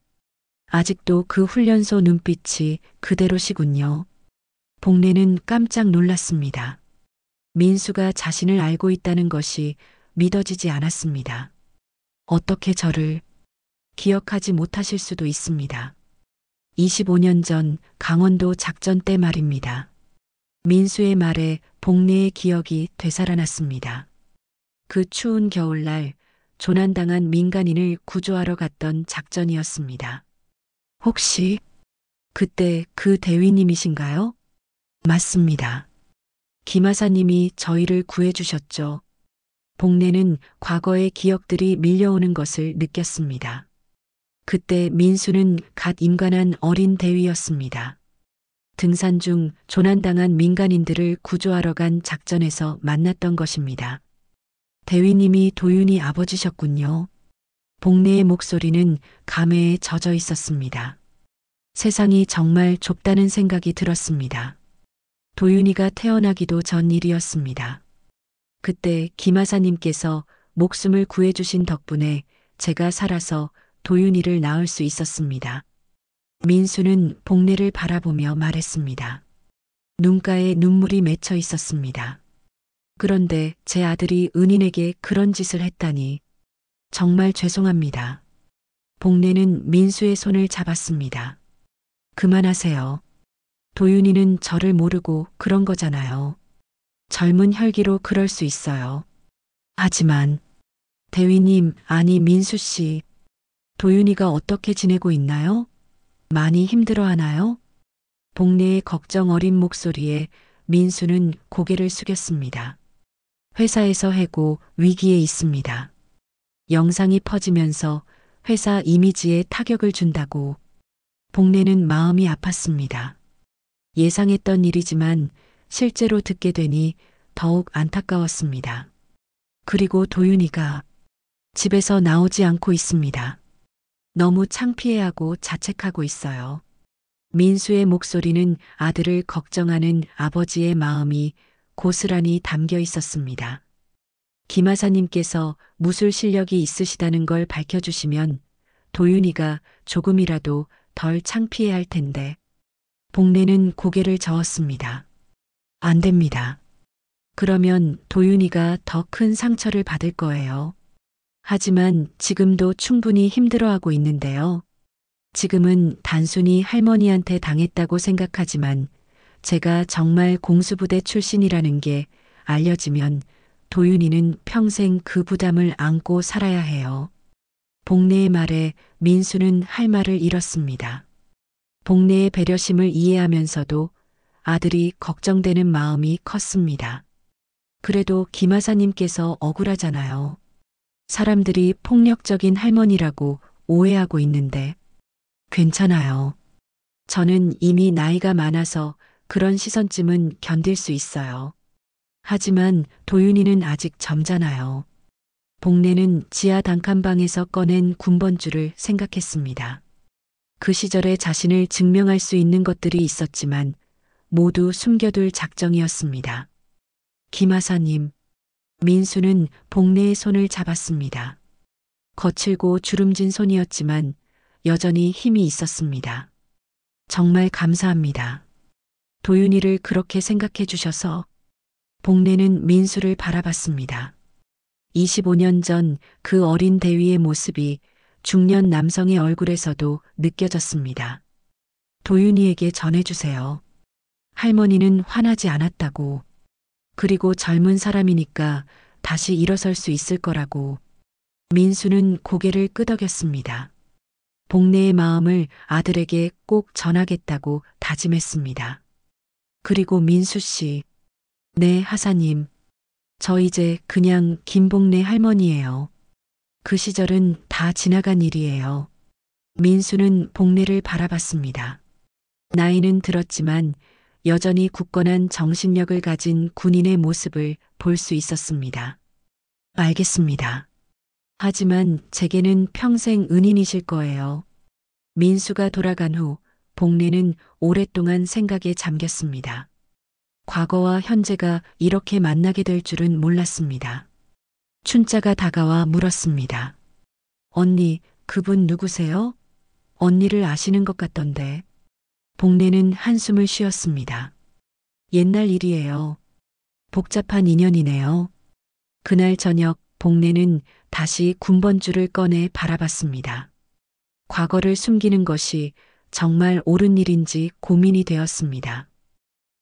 아직도 그 훈련소 눈빛이 그대로시군요. 복례는 깜짝 놀랐습니다. 민수가 자신을 알고 있다는 것이 믿어지지 않았습니다. 어떻게 저를 기억하지 못하실 수도 있습니다. 25년 전 강원도 작전 때 말입니다. 민수의 말에 복례의 기억이 되살아났습니다. 그 추운 겨울날 조난당한 민간인을 구조하러 갔던 작전이었습니다. 혹시 그때 그 대위님이신가요? 맞습니다. 김하사님이 저희를 구해주셨죠. 복례는 과거의 기억들이 밀려오는 것을 느꼈습니다. 그때 민수는 갓 임관한 어린 대위였습니다. 등산 중 조난당한 민간인들을 구조하러 간 작전에서 만났던 것입니다. 대위님이 도윤이 아버지셨군요. 복례의 목소리는 감회에 젖어 있었습니다. 세상이 정말 좁다는 생각이 들었습니다. 도윤이가 태어나기도 전 일이었습니다. 그때 김하사님께서 목숨을 구해주신 덕분에 제가 살아서 도윤이를 낳을 수 있었습니다. 민수는 복례를 바라보며 말했습니다. 눈가에 눈물이 맺혀 있었습니다. 그런데 제 아들이 은인에게 그런 짓을 했다니 정말 죄송합니다. 복례는 민수의 손을 잡았습니다. 그만하세요. 도윤이는 저를 모르고 그런 거잖아요. 젊은 혈기로 그럴 수 있어요. 하지만 대위님, 아니 민수 씨, 도윤이가 어떻게 지내고 있나요? 많이 힘들어하나요? 복례의 걱정 어린 목소리에 민수는 고개를 숙였습니다. 회사에서 해고 위기에 있습니다. 영상이 퍼지면서 회사 이미지에 타격을 준다고. 복례는 마음이 아팠습니다. 예상했던 일이지만 실제로 듣게 되니 더욱 안타까웠습니다. 그리고 도윤이가 집에서 나오지 않고 있습니다. 너무 창피해하고 자책하고 있어요. 민수의 목소리는 아들을 걱정하는 아버지의 마음이 고스란히 담겨 있었습니다. 김하사님께서 무술 실력이 있으시다는 걸 밝혀주시면 도윤이가 조금이라도 덜 창피해할 텐데. 복례는 고개를 저었습니다. 안 됩니다. 그러면 도윤이가 더 큰 상처를 받을 거예요. 하지만 지금도 충분히 힘들어하고 있는데요. 지금은 단순히 할머니한테 당했다고 생각하지만 제가 정말 공수부대 출신이라는 게 알려지면 도윤이는 평생 그 부담을 안고 살아야 해요. 복례의 말에 민수는 할 말을 잃었습니다. 복례의 배려심을 이해하면서도 아들이 걱정되는 마음이 컸습니다. 그래도 김하사님께서 억울하잖아요. 사람들이 폭력적인 할머니라고 오해하고 있는데. 괜찮아요. 저는 이미 나이가 많아서 그런 시선쯤은 견딜 수 있어요. 하지만 도윤이는 아직 젊잖아요. 복례는 지하 단칸방에서 꺼낸 군번줄을 생각했습니다. 그 시절에 자신을 증명할 수 있는 것들이 있었지만 모두 숨겨둘 작정이었습니다. 김하사님, 민수는 복례의 손을 잡았습니다. 거칠고 주름진 손이었지만 여전히 힘이 있었습니다. 정말 감사합니다. 도윤이를 그렇게 생각해 주셔서. 복례는 민수를 바라봤습니다. 25년 전 그 어린 대위의 모습이 중년 남성의 얼굴에서도 느껴졌습니다. 도윤이에게 전해주세요. 할머니는 화나지 않았다고. 그리고 젊은 사람이니까 다시 일어설 수 있을 거라고. 민수는 고개를 끄덕였습니다. 복례의 마음을 아들에게 꼭 전하겠다고 다짐했습니다. 그리고 민수 씨. 네, 하사님. 저 이제 그냥 김복례 할머니예요. 그 시절은 다 지나간 일이에요. 민수는 복례를 바라봤습니다. 나이는 들었지만 여전히 굳건한 정신력을 가진 군인의 모습을 볼 수 있었습니다. 알겠습니다. 하지만 제게는 평생 은인이실 거예요. 민수가 돌아간 후 복례는 오랫동안 생각에 잠겼습니다. 과거와 현재가 이렇게 만나게 될 줄은 몰랐습니다. 춘자가 다가와 물었습니다. 언니, 그분 누구세요? 언니를 아시는 것 같던데. 복례는 한숨을 쉬었습니다. 옛날 일이에요. 복잡한 인연이네요. 그날 저녁 복례는 다시 군번줄을 꺼내 바라봤습니다. 과거를 숨기는 것이 정말 옳은 일인지 고민이 되었습니다.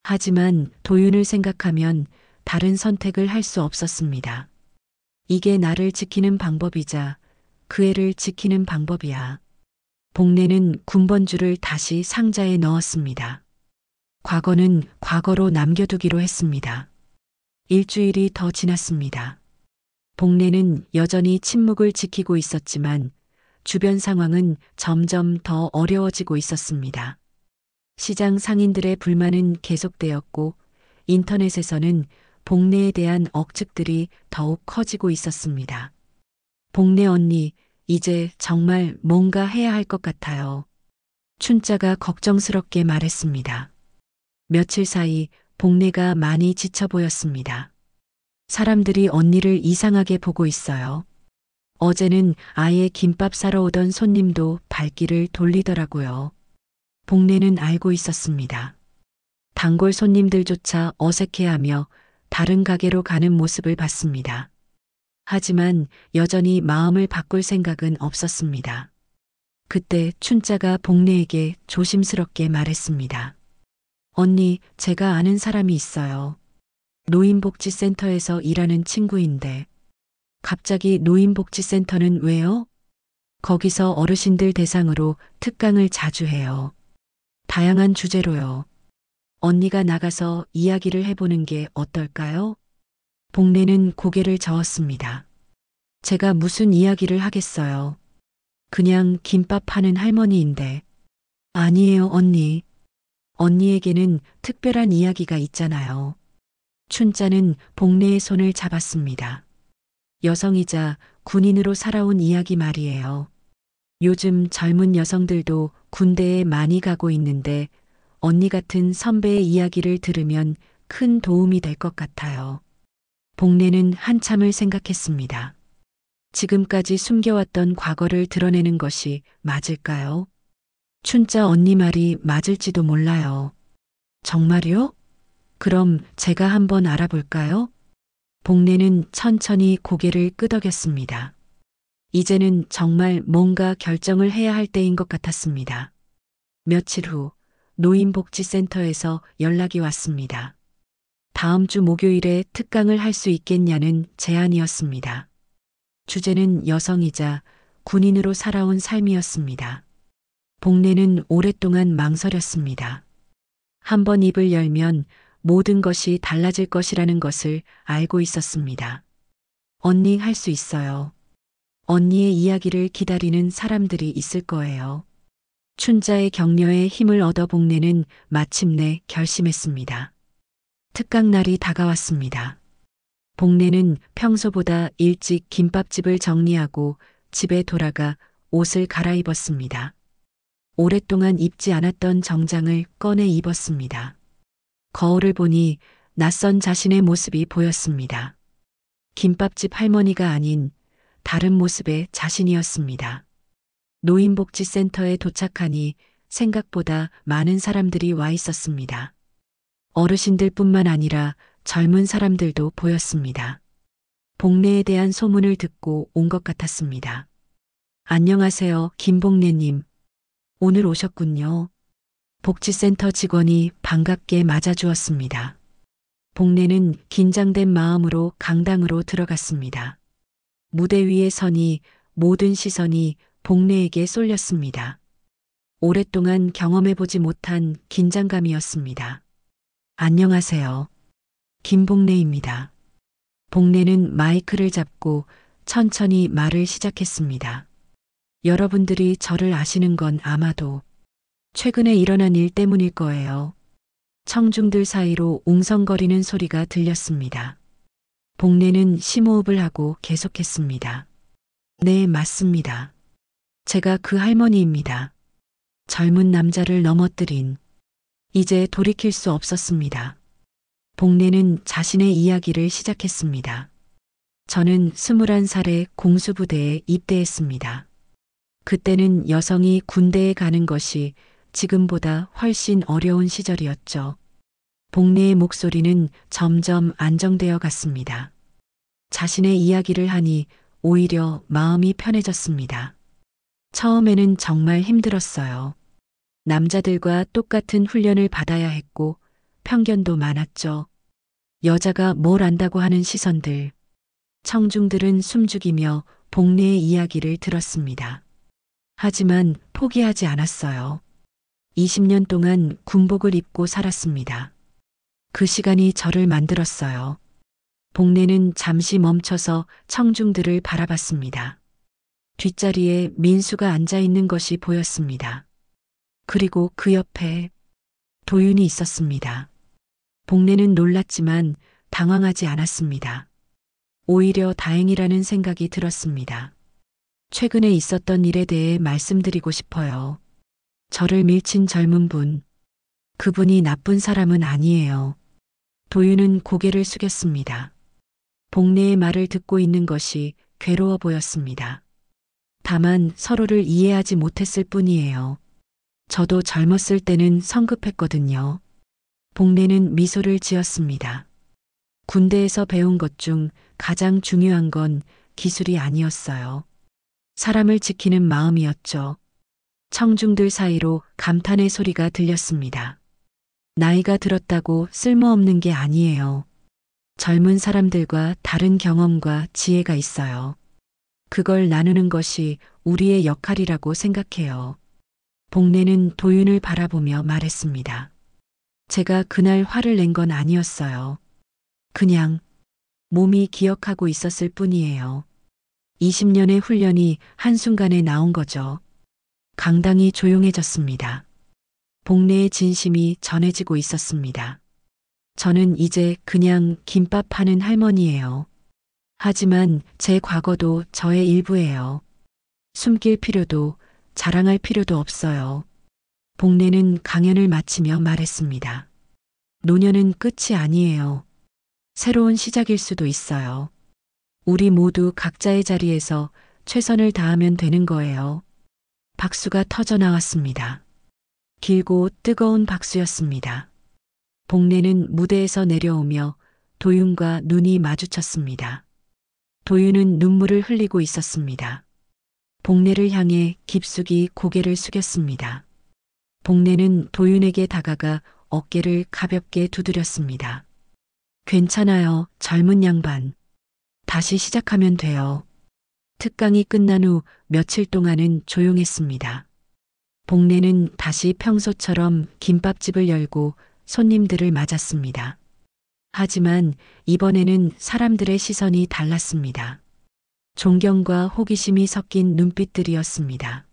하지만 도윤을 생각하면 다른 선택을 할 수 없었습니다. 이게 나를 지키는 방법이자 그 애를 지키는 방법이야. 복례는 군번줄을 다시 상자에 넣었습니다. 과거는 과거로 남겨두기로 했습니다. 일주일이 더 지났습니다. 복례는 여전히 침묵을 지키고 있었지만 주변 상황은 점점 더 어려워지고 있었습니다. 시장 상인들의 불만은 계속되었고 인터넷에서는 복례에 대한 억측들이 더욱 커지고 있었습니다. 복례 언니, 이제 정말 뭔가 해야 할 것 같아요. 춘자가 걱정스럽게 말했습니다. 며칠 사이 복례가 많이 지쳐 보였습니다. 사람들이 언니를 이상하게 보고 있어요. 어제는 아예 김밥 사러 오던 손님도 발길을 돌리더라고요. 복례는 알고 있었습니다. 단골 손님들조차 어색해하며 다른 가게로 가는 모습을 봤습니다. 하지만 여전히 마음을 바꿀 생각은 없었습니다. 그때 춘자가 복례에게 조심스럽게 말했습니다. 언니, 제가 아는 사람이 있어요. 노인복지센터에서 일하는 친구인데. 갑자기 노인복지센터는 왜요? 거기서 어르신들 대상으로 특강을 자주 해요. 다양한 주제로요. 언니가 나가서 이야기를 해보는 게 어떨까요? 복례는 고개를 저었습니다. 제가 무슨 이야기를 하겠어요. 그냥 김밥 파는 할머니인데. 아니에요, 언니. 언니에게는 특별한 이야기가 있잖아요. 춘자는 복례의 손을 잡았습니다. 여성이자 군인으로 살아온 이야기 말이에요. 요즘 젊은 여성들도 군대에 많이 가고 있는데 언니 같은 선배의 이야기를 들으면 큰 도움이 될 것 같아요. 복례는 한참을 생각했습니다. 지금까지 숨겨왔던 과거를 드러내는 것이 맞을까요? 춘자 언니 말이 맞을지도 몰라요. 정말요? 그럼 제가 한번 알아볼까요? 복례는 천천히 고개를 끄덕였습니다. 이제는 정말 뭔가 결정을 해야 할 때인 것 같았습니다. 며칠 후 노인복지센터에서 연락이 왔습니다. 다음 주 목요일에 특강을 할 수 있겠냐는 제안이었습니다. 주제는 여성이자 군인으로 살아온 삶이었습니다. 복례는 오랫동안 망설였습니다. 한번 입을 열면 모든 것이 달라질 것이라는 것을 알고 있었습니다. 언니 할 수 있어요. 언니의 이야기를 기다리는 사람들이 있을 거예요. 춘자의 격려에 힘을 얻어 복례는 마침내 결심했습니다. 특강 날이 다가왔습니다. 복례는 평소보다 일찍 김밥집을 정리하고 집에 돌아가 옷을 갈아입었습니다. 오랫동안 입지 않았던 정장을 꺼내 입었습니다. 거울을 보니 낯선 자신의 모습이 보였습니다. 김밥집 할머니가 아닌 다른 모습의 자신이었습니다. 노인복지센터에 도착하니 생각보다 많은 사람들이 와 있었습니다. 어르신들뿐만 아니라 젊은 사람들도 보였습니다. 복례에 대한 소문을 듣고 온 것 같았습니다. 안녕하세요, 김복례님. 오늘 오셨군요. 복지센터 직원이 반갑게 맞아주었습니다. 복례는 긴장된 마음으로 강당으로 들어갔습니다. 무대 위에 서니 모든 시선이 복례에게 쏠렸습니다. 오랫동안 경험해보지 못한 긴장감이었습니다. 안녕하세요. 김복례입니다. 복례는 마이크를 잡고 천천히 말을 시작했습니다. 여러분들이 저를 아시는 건 아마도 최근에 일어난 일 때문일 거예요. 청중들 사이로 웅성거리는 소리가 들렸습니다. 복례는 심호흡을 하고 계속했습니다. 네, 맞습니다. 제가 그 할머니입니다. 젊은 남자를 넘어뜨린. 이제 돌이킬 수 없었습니다. 복례는 자신의 이야기를 시작했습니다. 저는 21살에 공수부대에 입대했습니다. 그때는 여성이 군대에 가는 것이 지금보다 훨씬 어려운 시절이었죠. 복례의 목소리는 점점 안정되어 갔습니다. 자신의 이야기를 하니 오히려 마음이 편해졌습니다. 처음에는 정말 힘들었어요. 남자들과 똑같은 훈련을 받아야 했고 편견도 많았죠. 여자가 뭘 안다고 하는 시선들. 청중들은 숨죽이며 복례의 이야기를 들었습니다. 하지만 포기하지 않았어요. 20년 동안 군복을 입고 살았습니다. 그 시간이 저를 만들었어요. 복례는 잠시 멈춰서 청중들을 바라봤습니다. 뒷자리에 민수가 앉아 있는 것이 보였습니다. 그리고 그 옆에 도윤이 있었습니다. 복례는 놀랐지만 당황하지 않았습니다. 오히려 다행이라는 생각이 들었습니다. 최근에 있었던 일에 대해 말씀드리고 싶어요. 저를 밀친 젊은 분. 그분이 나쁜 사람은 아니에요. 도윤은 고개를 숙였습니다. 복례의 말을 듣고 있는 것이 괴로워 보였습니다. 다만 서로를 이해하지 못했을 뿐이에요. 저도 젊었을 때는 성급했거든요. 복례는 미소를 지었습니다. 군대에서 배운 것 중 가장 중요한 건 기술이 아니었어요. 사람을 지키는 마음이었죠. 청중들 사이로 감탄의 소리가 들렸습니다. 나이가 들었다고 쓸모없는 게 아니에요. 젊은 사람들과 다른 경험과 지혜가 있어요. 그걸 나누는 것이 우리의 역할이라고 생각해요. 복례는 도윤을 바라보며 말했습니다. 제가 그날 화를 낸 건 아니었어요. 그냥 몸이 기억하고 있었을 뿐이에요. 20년의 훈련이 한순간에 나온 거죠. 강당이 조용해졌습니다. 복례의 진심이 전해지고 있었습니다. 저는 이제 그냥 김밥 파는 할머니예요. 하지만 제 과거도 저의 일부예요. 숨길 필요도 자랑할 필요도 없어요. 복례는 강연을 마치며 말했습니다. 노년은 끝이 아니에요. 새로운 시작일 수도 있어요. 우리 모두 각자의 자리에서 최선을 다하면 되는 거예요. 박수가 터져 나왔습니다. 길고 뜨거운 박수였습니다. 복례는 무대에서 내려오며 도윤과 눈이 마주쳤습니다. 도윤은 눈물을 흘리고 있었습니다. 복례를 향해 깊숙이 고개를 숙였습니다. 복례는 도윤에게 다가가 어깨를 가볍게 두드렸습니다. 괜찮아요, 젊은 양반. 다시 시작하면 돼요. 특강이 끝난 후 며칠 동안은 조용했습니다. 복례는 다시 평소처럼 김밥집을 열고 손님들을 맞았습니다. 하지만 이번에는 사람들의 시선이 달랐습니다. 존경과 호기심이 섞인 눈빛들이었습니다.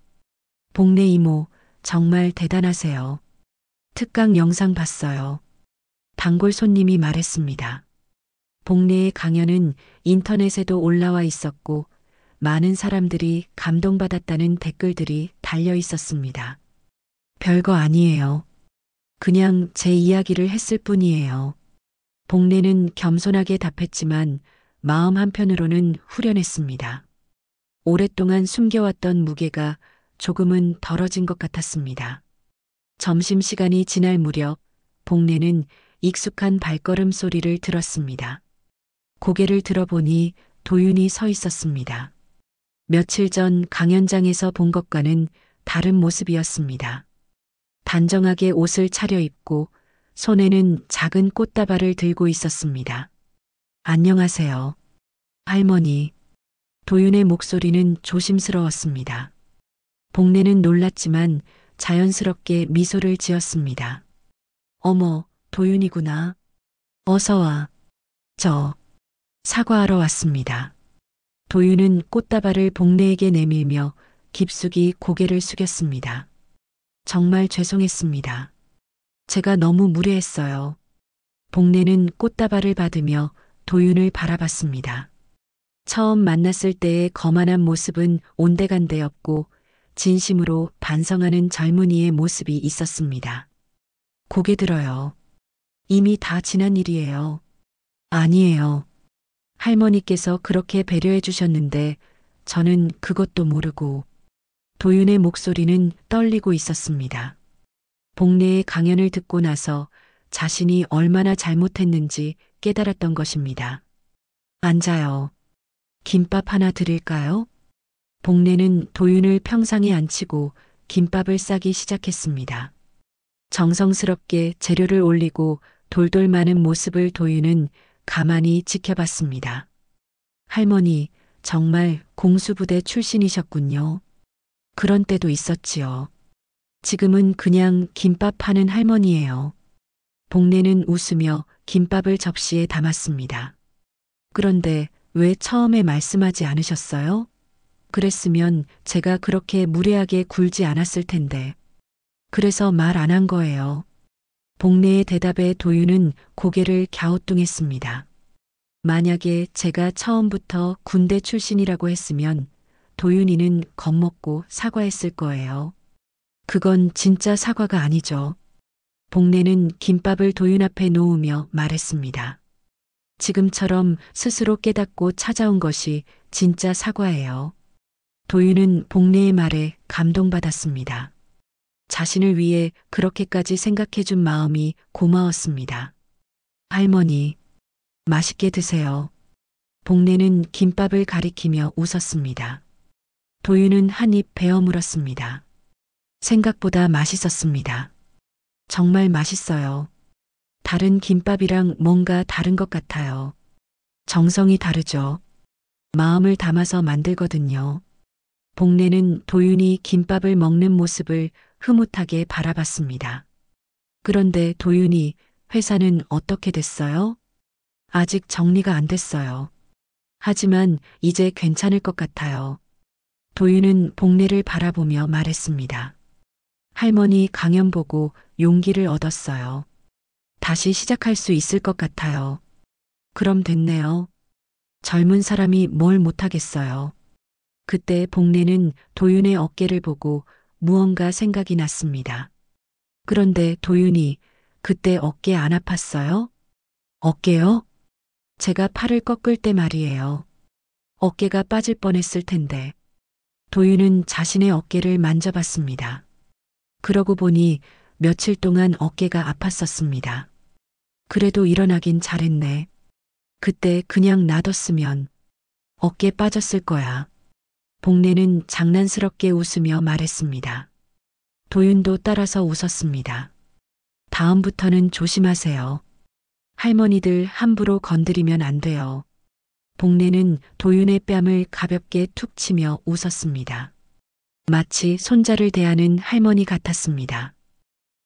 복례 이모, 정말 대단하세요. 특강 영상 봤어요. 단골 손님이 말했습니다. 복례의 강연은 인터넷에도 올라와 있었고 많은 사람들이 감동받았다는 댓글들이 달려 있었습니다. 별거 아니에요. 그냥 제 이야기를 했을 뿐이에요. 복례는 겸손하게 답했지만 마음 한편으로는 후련했습니다. 오랫동안 숨겨왔던 무게가 조금은 덜어진 것 같았습니다. 점심시간이 지날 무렵 복례는 익숙한 발걸음 소리를 들었습니다. 고개를 들어보니 도윤이 서 있었습니다. 며칠 전 강연장에서 본 것과는 다른 모습이었습니다. 단정하게 옷을 차려입고 손에는 작은 꽃다발을 들고 있었습니다. 안녕하세요. 할머니. 도윤의 목소리는 조심스러웠습니다. 복례는 놀랐지만 자연스럽게 미소를 지었습니다. 어머, 도윤이구나. 어서 와. 저 사과하러 왔습니다. 도윤은 꽃다발을 복례에게 내밀며 깊숙이 고개를 숙였습니다. 정말 죄송했습니다. 제가 너무 무례했어요. 복례는 꽃다발을 받으며 도윤을 바라봤습니다. 처음 만났을 때의 거만한 모습은 온데간데였고 진심으로 반성하는 젊은이의 모습이 있었습니다. 고개 들어요. 이미 다 지난 일이에요. 아니에요. 할머니께서 그렇게 배려해 주셨는데 저는 그것도 모르고. 도윤의 목소리는 떨리고 있었습니다. 복례의 강연을 듣고 나서 자신이 얼마나 잘못했는지 깨달았던 것입니다. 앉아요. 김밥 하나 드릴까요? 복례는 도윤을 평상에 앉히고 김밥을 싸기 시작했습니다. 정성스럽게 재료를 올리고 돌돌 마는 모습을 도윤은 가만히 지켜봤습니다. 할머니, 정말 공수부대 출신이셨군요. 그런 때도 있었지요. 지금은 그냥 김밥 파는 할머니예요. 복례는 웃으며 김밥을 접시에 담았습니다. 그런데 왜 처음에 말씀하지 않으셨어요? 그랬으면 제가 그렇게 무례하게 굴지 않았을 텐데. 그래서 말 안 한 거예요. 복례의 대답에 도윤은 고개를 갸우뚱했습니다. 만약에 제가 처음부터 군대 출신이라고 했으면 도윤이는 겁먹고 사과했을 거예요. 그건 진짜 사과가 아니죠. 복례는 김밥을 도윤 앞에 놓으며 말했습니다. 지금처럼 스스로 깨닫고 찾아온 것이 진짜 사과예요. 도윤은 복례의 말에 감동받았습니다. 자신을 위해 그렇게까지 생각해준 마음이 고마웠습니다. 할머니, 맛있게 드세요. 복례는 김밥을 가리키며 웃었습니다. 도윤은 한 입 베어 물었습니다. 생각보다 맛있었습니다. 정말 맛있어요. 다른 김밥이랑 뭔가 다른 것 같아요. 정성이 다르죠. 마음을 담아서 만들거든요. 복례는 도윤이 김밥을 먹는 모습을 흐뭇하게 바라봤습니다. 그런데 도윤이 회사는 어떻게 됐어요? 아직 정리가 안 됐어요. 하지만 이제 괜찮을 것 같아요. 도윤은 복례를 바라보며 말했습니다. 할머니 강연 보고 용기를 얻었어요. 다시 시작할 수 있을 것 같아요. 그럼 됐네요. 젊은 사람이 뭘 못하겠어요. 그때 복례는 도윤의 어깨를 보고 무언가 생각이 났습니다. 그런데 도윤이 그때 어깨 안 아팠어요? 어깨요? 제가 팔을 꺾을 때 말이에요. 어깨가 빠질 뻔했을 텐데. 도윤은 자신의 어깨를 만져봤습니다. 그러고 보니 며칠 동안 어깨가 아팠었습니다. 그래도 일어나긴 잘했네. 그때 그냥 놔뒀으면 어깨 빠졌을 거야. 복례는 장난스럽게 웃으며 말했습니다. 도윤도 따라서 웃었습니다. 다음부터는 조심하세요. 할머니들 함부로 건드리면 안 돼요. 복례는 도윤의 뺨을 가볍게 툭 치며 웃었습니다. 마치 손자를 대하는 할머니 같았습니다.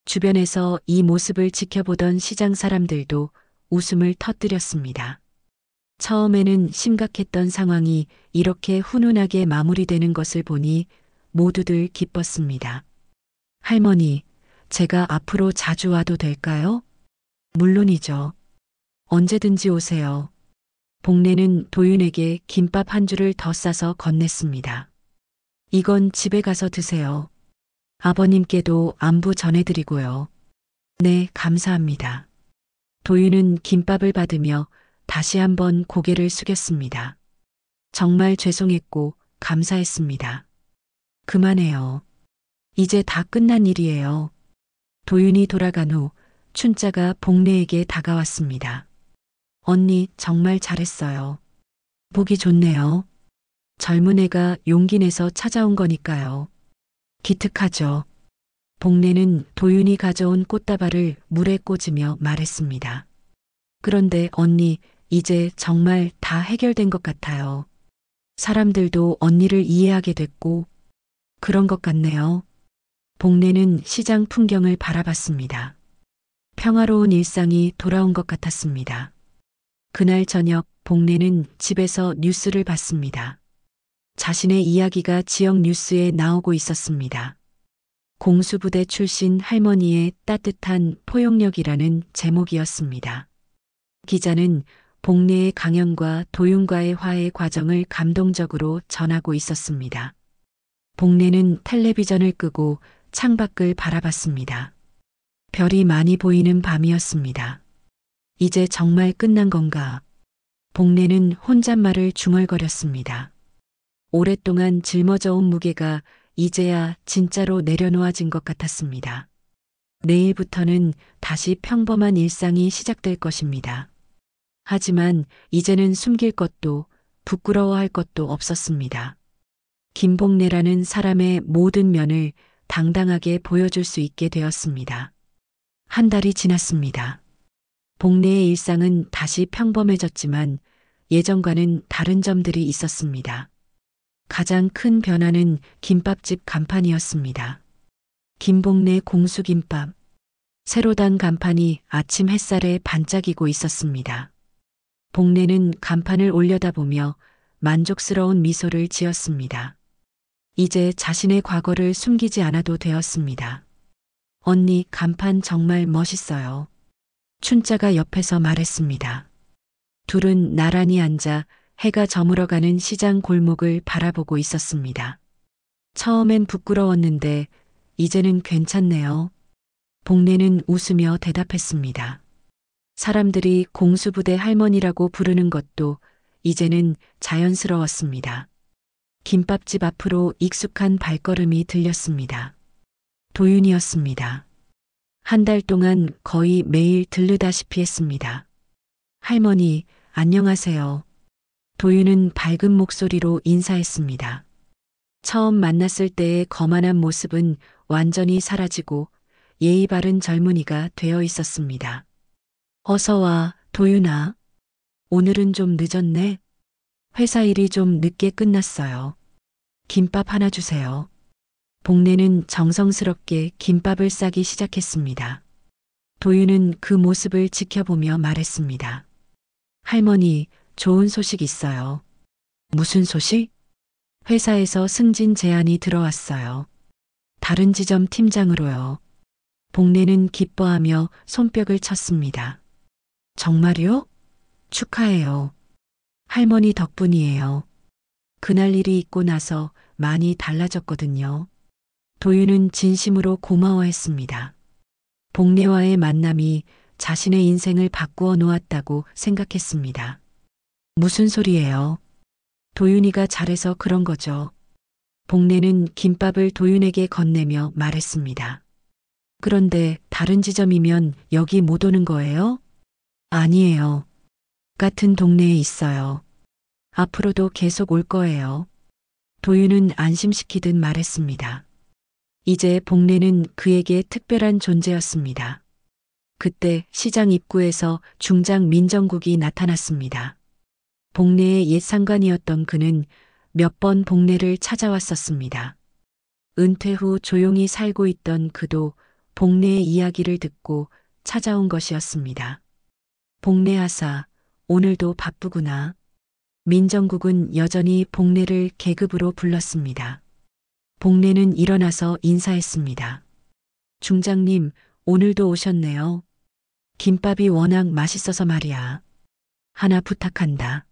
주변에서 이 모습을 지켜보던 시장 사람들도 웃음을 터뜨렸습니다. 처음에는 심각했던 상황이 이렇게 훈훈하게 마무리되는 것을 보니 모두들 기뻤습니다. 할머니, 제가 앞으로 자주 와도 될까요? 물론이죠. 언제든지 오세요. 복례는 도윤에게 김밥 한 줄을 더 싸서 건넸습니다. 이건 집에 가서 드세요. 아버님께도 안부 전해드리고요. 네, 감사합니다. 도윤은 김밥을 받으며 다시 한번 고개를 숙였습니다. 정말 죄송했고 감사했습니다. 그만해요. 이제 다 끝난 일이에요. 도윤이 돌아간 후 춘자가 복례에게 다가왔습니다. 언니 정말 잘했어요. 보기 좋네요. 젊은 애가 용기 내서 찾아온 거니까요. 기특하죠. 복례는 도윤이 가져온 꽃다발을 물에 꽂으며 말했습니다. 그런데 언니, 이제 정말 다 해결된 것 같아요. 사람들도 언니를 이해하게 됐고, 그런 것 같네요. 복례는 시장 풍경을 바라봤습니다. 평화로운 일상이 돌아온 것 같았습니다. 그날 저녁 복례는 집에서 뉴스를 봤습니다. 자신의 이야기가 지역 뉴스에 나오고 있었습니다. 공수부대 출신 할머니의 따뜻한 포용력이라는 제목이었습니다. 기자는 복례의 강연과 도윤과의 화해 과정을 감동적으로 전하고 있었습니다. 복례는 텔레비전을 끄고 창밖을 바라봤습니다. 별이 많이 보이는 밤이었습니다. 이제 정말 끝난 건가? 복례는 혼잣말을 중얼거렸습니다. 오랫동안 짊어져 온 무게가 이제야 진짜로 내려놓아진 것 같았습니다. 내일부터는 다시 평범한 일상이 시작될 것입니다. 하지만 이제는 숨길 것도 부끄러워할 것도 없었습니다. 김복래라는 사람의 모든 면을 당당하게 보여줄 수 있게 되었습니다. 한 달이 지났습니다. 복래의 일상은 다시 평범해졌지만 예전과는 다른 점들이 있었습니다. 가장 큰 변화는 김밥집 간판이었습니다. 김복래 공수김밥. 새로 단 간판이 아침 햇살에 반짝이고 있었습니다. 복래는 간판을 올려다보며 만족스러운 미소를 지었습니다. 이제 자신의 과거를 숨기지 않아도 되었습니다. 언니, 간판 정말 멋있어요. 춘자가 옆에서 말했습니다. 둘은 나란히 앉아 해가 저물어가는 시장 골목을 바라보고 있었습니다. 처음엔 부끄러웠는데 이제는 괜찮네요. 복래는 웃으며 대답했습니다. 사람들이 공수부대 할머니라고 부르는 것도 이제는 자연스러웠습니다. 김밥집 앞으로 익숙한 발걸음이 들렸습니다. 도윤이었습니다. 한 달 동안 거의 매일 들르다시피 했습니다. 할머니, 안녕하세요. 도윤은 밝은 목소리로 인사했습니다. 처음 만났을 때의 거만한 모습은 완전히 사라지고 예의 바른 젊은이가 되어 있었습니다. 어서 와, 도윤아. 오늘은 좀 늦었네. 회사 일이 좀 늦게 끝났어요. 김밥 하나 주세요. 복래는 정성스럽게 김밥을 싸기 시작했습니다. 도윤은 그 모습을 지켜보며 말했습니다. 할머니, 좋은 소식 있어요. 무슨 소식? 회사에서 승진 제안이 들어왔어요. 다른 지점 팀장으로요. 복래는 기뻐하며 손뼉을 쳤습니다. 정말요? 축하해요. 할머니 덕분이에요. 그날 일이 있고 나서 많이 달라졌거든요. 도윤은 진심으로 고마워했습니다. 복래와의 만남이 자신의 인생을 바꾸어 놓았다고 생각했습니다. 무슨 소리예요? 도윤이가 잘해서 그런 거죠. 복래는 김밥을 도윤에게 건네며 말했습니다. 그런데 다른 지점이면 여기 못 오는 거예요? 아니에요. 같은 동네에 있어요. 앞으로도 계속 올 거예요. 도윤은 안심시키듯 말했습니다. 이제 복래는 그에게 특별한 존재였습니다. 그때 시장 입구에서 중장 민정국이 나타났습니다. 복래의 옛 상관이었던 그는 몇 번 복래를 찾아왔었습니다. 은퇴 후 조용히 살고 있던 그도 복래의 이야기를 듣고 찾아온 것이었습니다. 복래 하사, 오늘도 바쁘구나. 민정국은 여전히 복래를 계급으로 불렀습니다. 복래는 일어나서 인사했습니다. 중장님, 오늘도 오셨네요. 김밥이 워낙 맛있어서 말이야. 하나 부탁한다.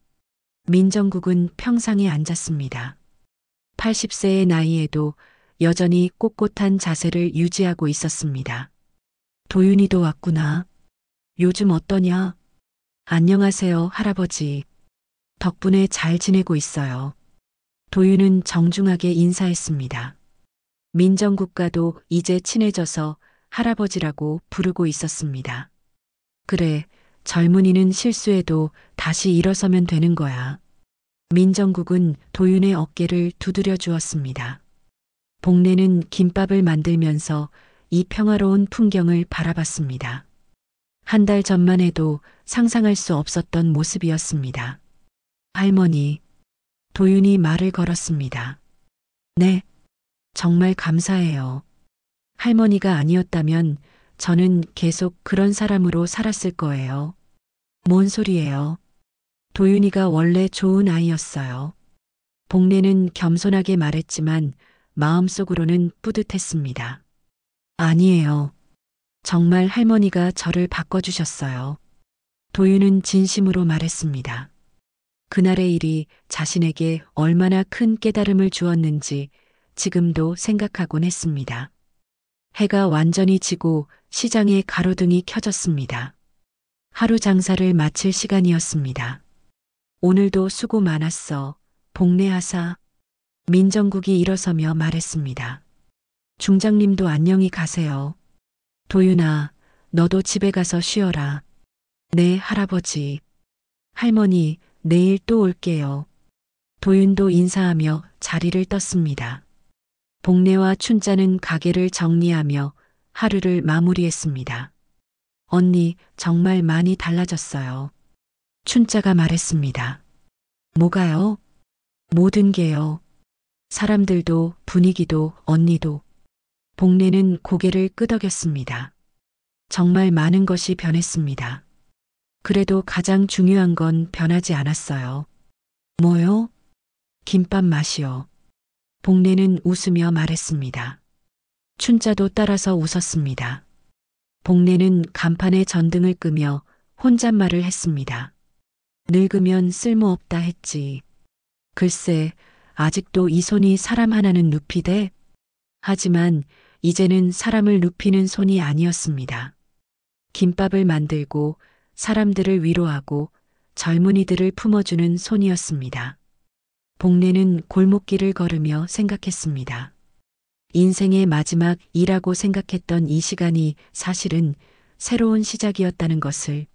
민정국은 평상에 앉았습니다. 80세의 나이에도 여전히 꼿꼿한 자세를 유지하고 있었습니다. 도윤이도 왔구나. 요즘 어떠냐? 안녕하세요, 할아버지. 덕분에 잘 지내고 있어요. 도윤은 정중하게 인사했습니다. 민정국과도 이제 친해져서 할아버지라고 부르고 있었습니다. 그래, 젊은이는 실수해도 다시 일어서면 되는 거야. 민정국은 도윤의 어깨를 두드려 주었습니다. 복래는 김밥을 만들면서 이 평화로운 풍경을 바라봤습니다. 한 달 전만 해도 상상할 수 없었던 모습이었습니다. 할머니, 도윤이 말을 걸었습니다. 네, 정말 감사해요. 할머니가 아니었다면 저는 계속 그런 사람으로 살았을 거예요. 뭔 소리예요? 도윤이가 원래 좋은 아이였어요. 복래는 겸손하게 말했지만 마음속으로는 뿌듯했습니다. 아니에요. 정말 할머니가 저를 바꿔주셨어요. 도윤은 진심으로 말했습니다. 그날의 일이 자신에게 얼마나 큰 깨달음을 주었는지 지금도 생각하곤 했습니다. 해가 완전히 지고 시장에 가로등이 켜졌습니다. 하루 장사를 마칠 시간이었습니다. 오늘도 수고 많았어, 복내하사. 민정국이 일어서며 말했습니다. 중장님도 안녕히 가세요. 도윤아, 너도 집에 가서 쉬어라. 네, 할아버지. 할머니, 내일 또 올게요. 도윤도 인사하며 자리를 떴습니다. 복내와 춘자는 가게를 정리하며 하루를 마무리했습니다. 언니, 정말 많이 달라졌어요. 춘자가 말했습니다. 뭐가요? 모든 게요. 사람들도 분위기도 언니도. 복내는 고개를 끄덕였습니다. 정말 많은 것이 변했습니다. 그래도 가장 중요한 건 변하지 않았어요. 뭐요? 김밥 맛이요. 복내는 웃으며 말했습니다. 춘자도 따라서 웃었습니다. 복내는 간판에 전등을 끄며 혼잣말을 했습니다. 늙으면 쓸모없다 했지. 글쎄, 아직도 이 손이 사람 하나는 눕히대? 하지만 이제는 사람을 눕히는 손이 아니었습니다. 김밥을 만들고 사람들을 위로하고 젊은이들을 품어주는 손이었습니다. 복내는 골목길을 걸으며 생각했습니다. 인생의 마지막 일이라고 생각했던 이 시간이 사실은 새로운 시작이었다는 것을,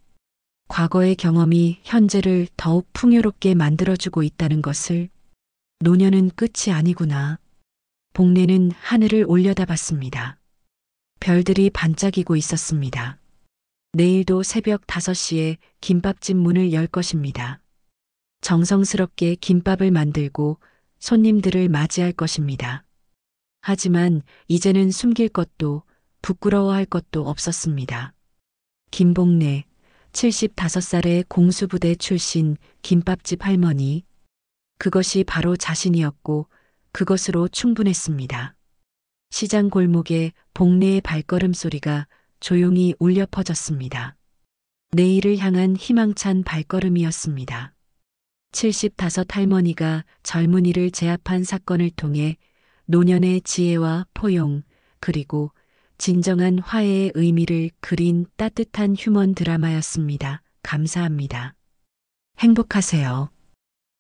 과거의 경험이 현재를 더욱 풍요롭게 만들어주고 있다는 것을, 노년은 끝이 아니구나. 복내는 하늘을 올려다봤습니다. 별들이 반짝이고 있었습니다. 내일도 새벽 5시에 김밥집 문을 열 것입니다. 정성스럽게 김밥을 만들고 손님들을 맞이할 것입니다. 하지만 이제는 숨길 것도 부끄러워할 것도 없었습니다. 김복내, 75살의 공수부대 출신 김밥집 할머니. 그것이 바로 자신이었고 그것으로 충분했습니다. 시장 골목에 복내의 발걸음 소리가 조용히 울려 퍼졌습니다. 내일을 향한 희망찬 발걸음이었습니다. 75 할머니가 젊은이를 제압한 사건을 통해 노년의 지혜와 포용, 그리고 진정한 화해의 의미를 그린 따뜻한 휴먼 드라마였습니다. 감사합니다. 행복하세요.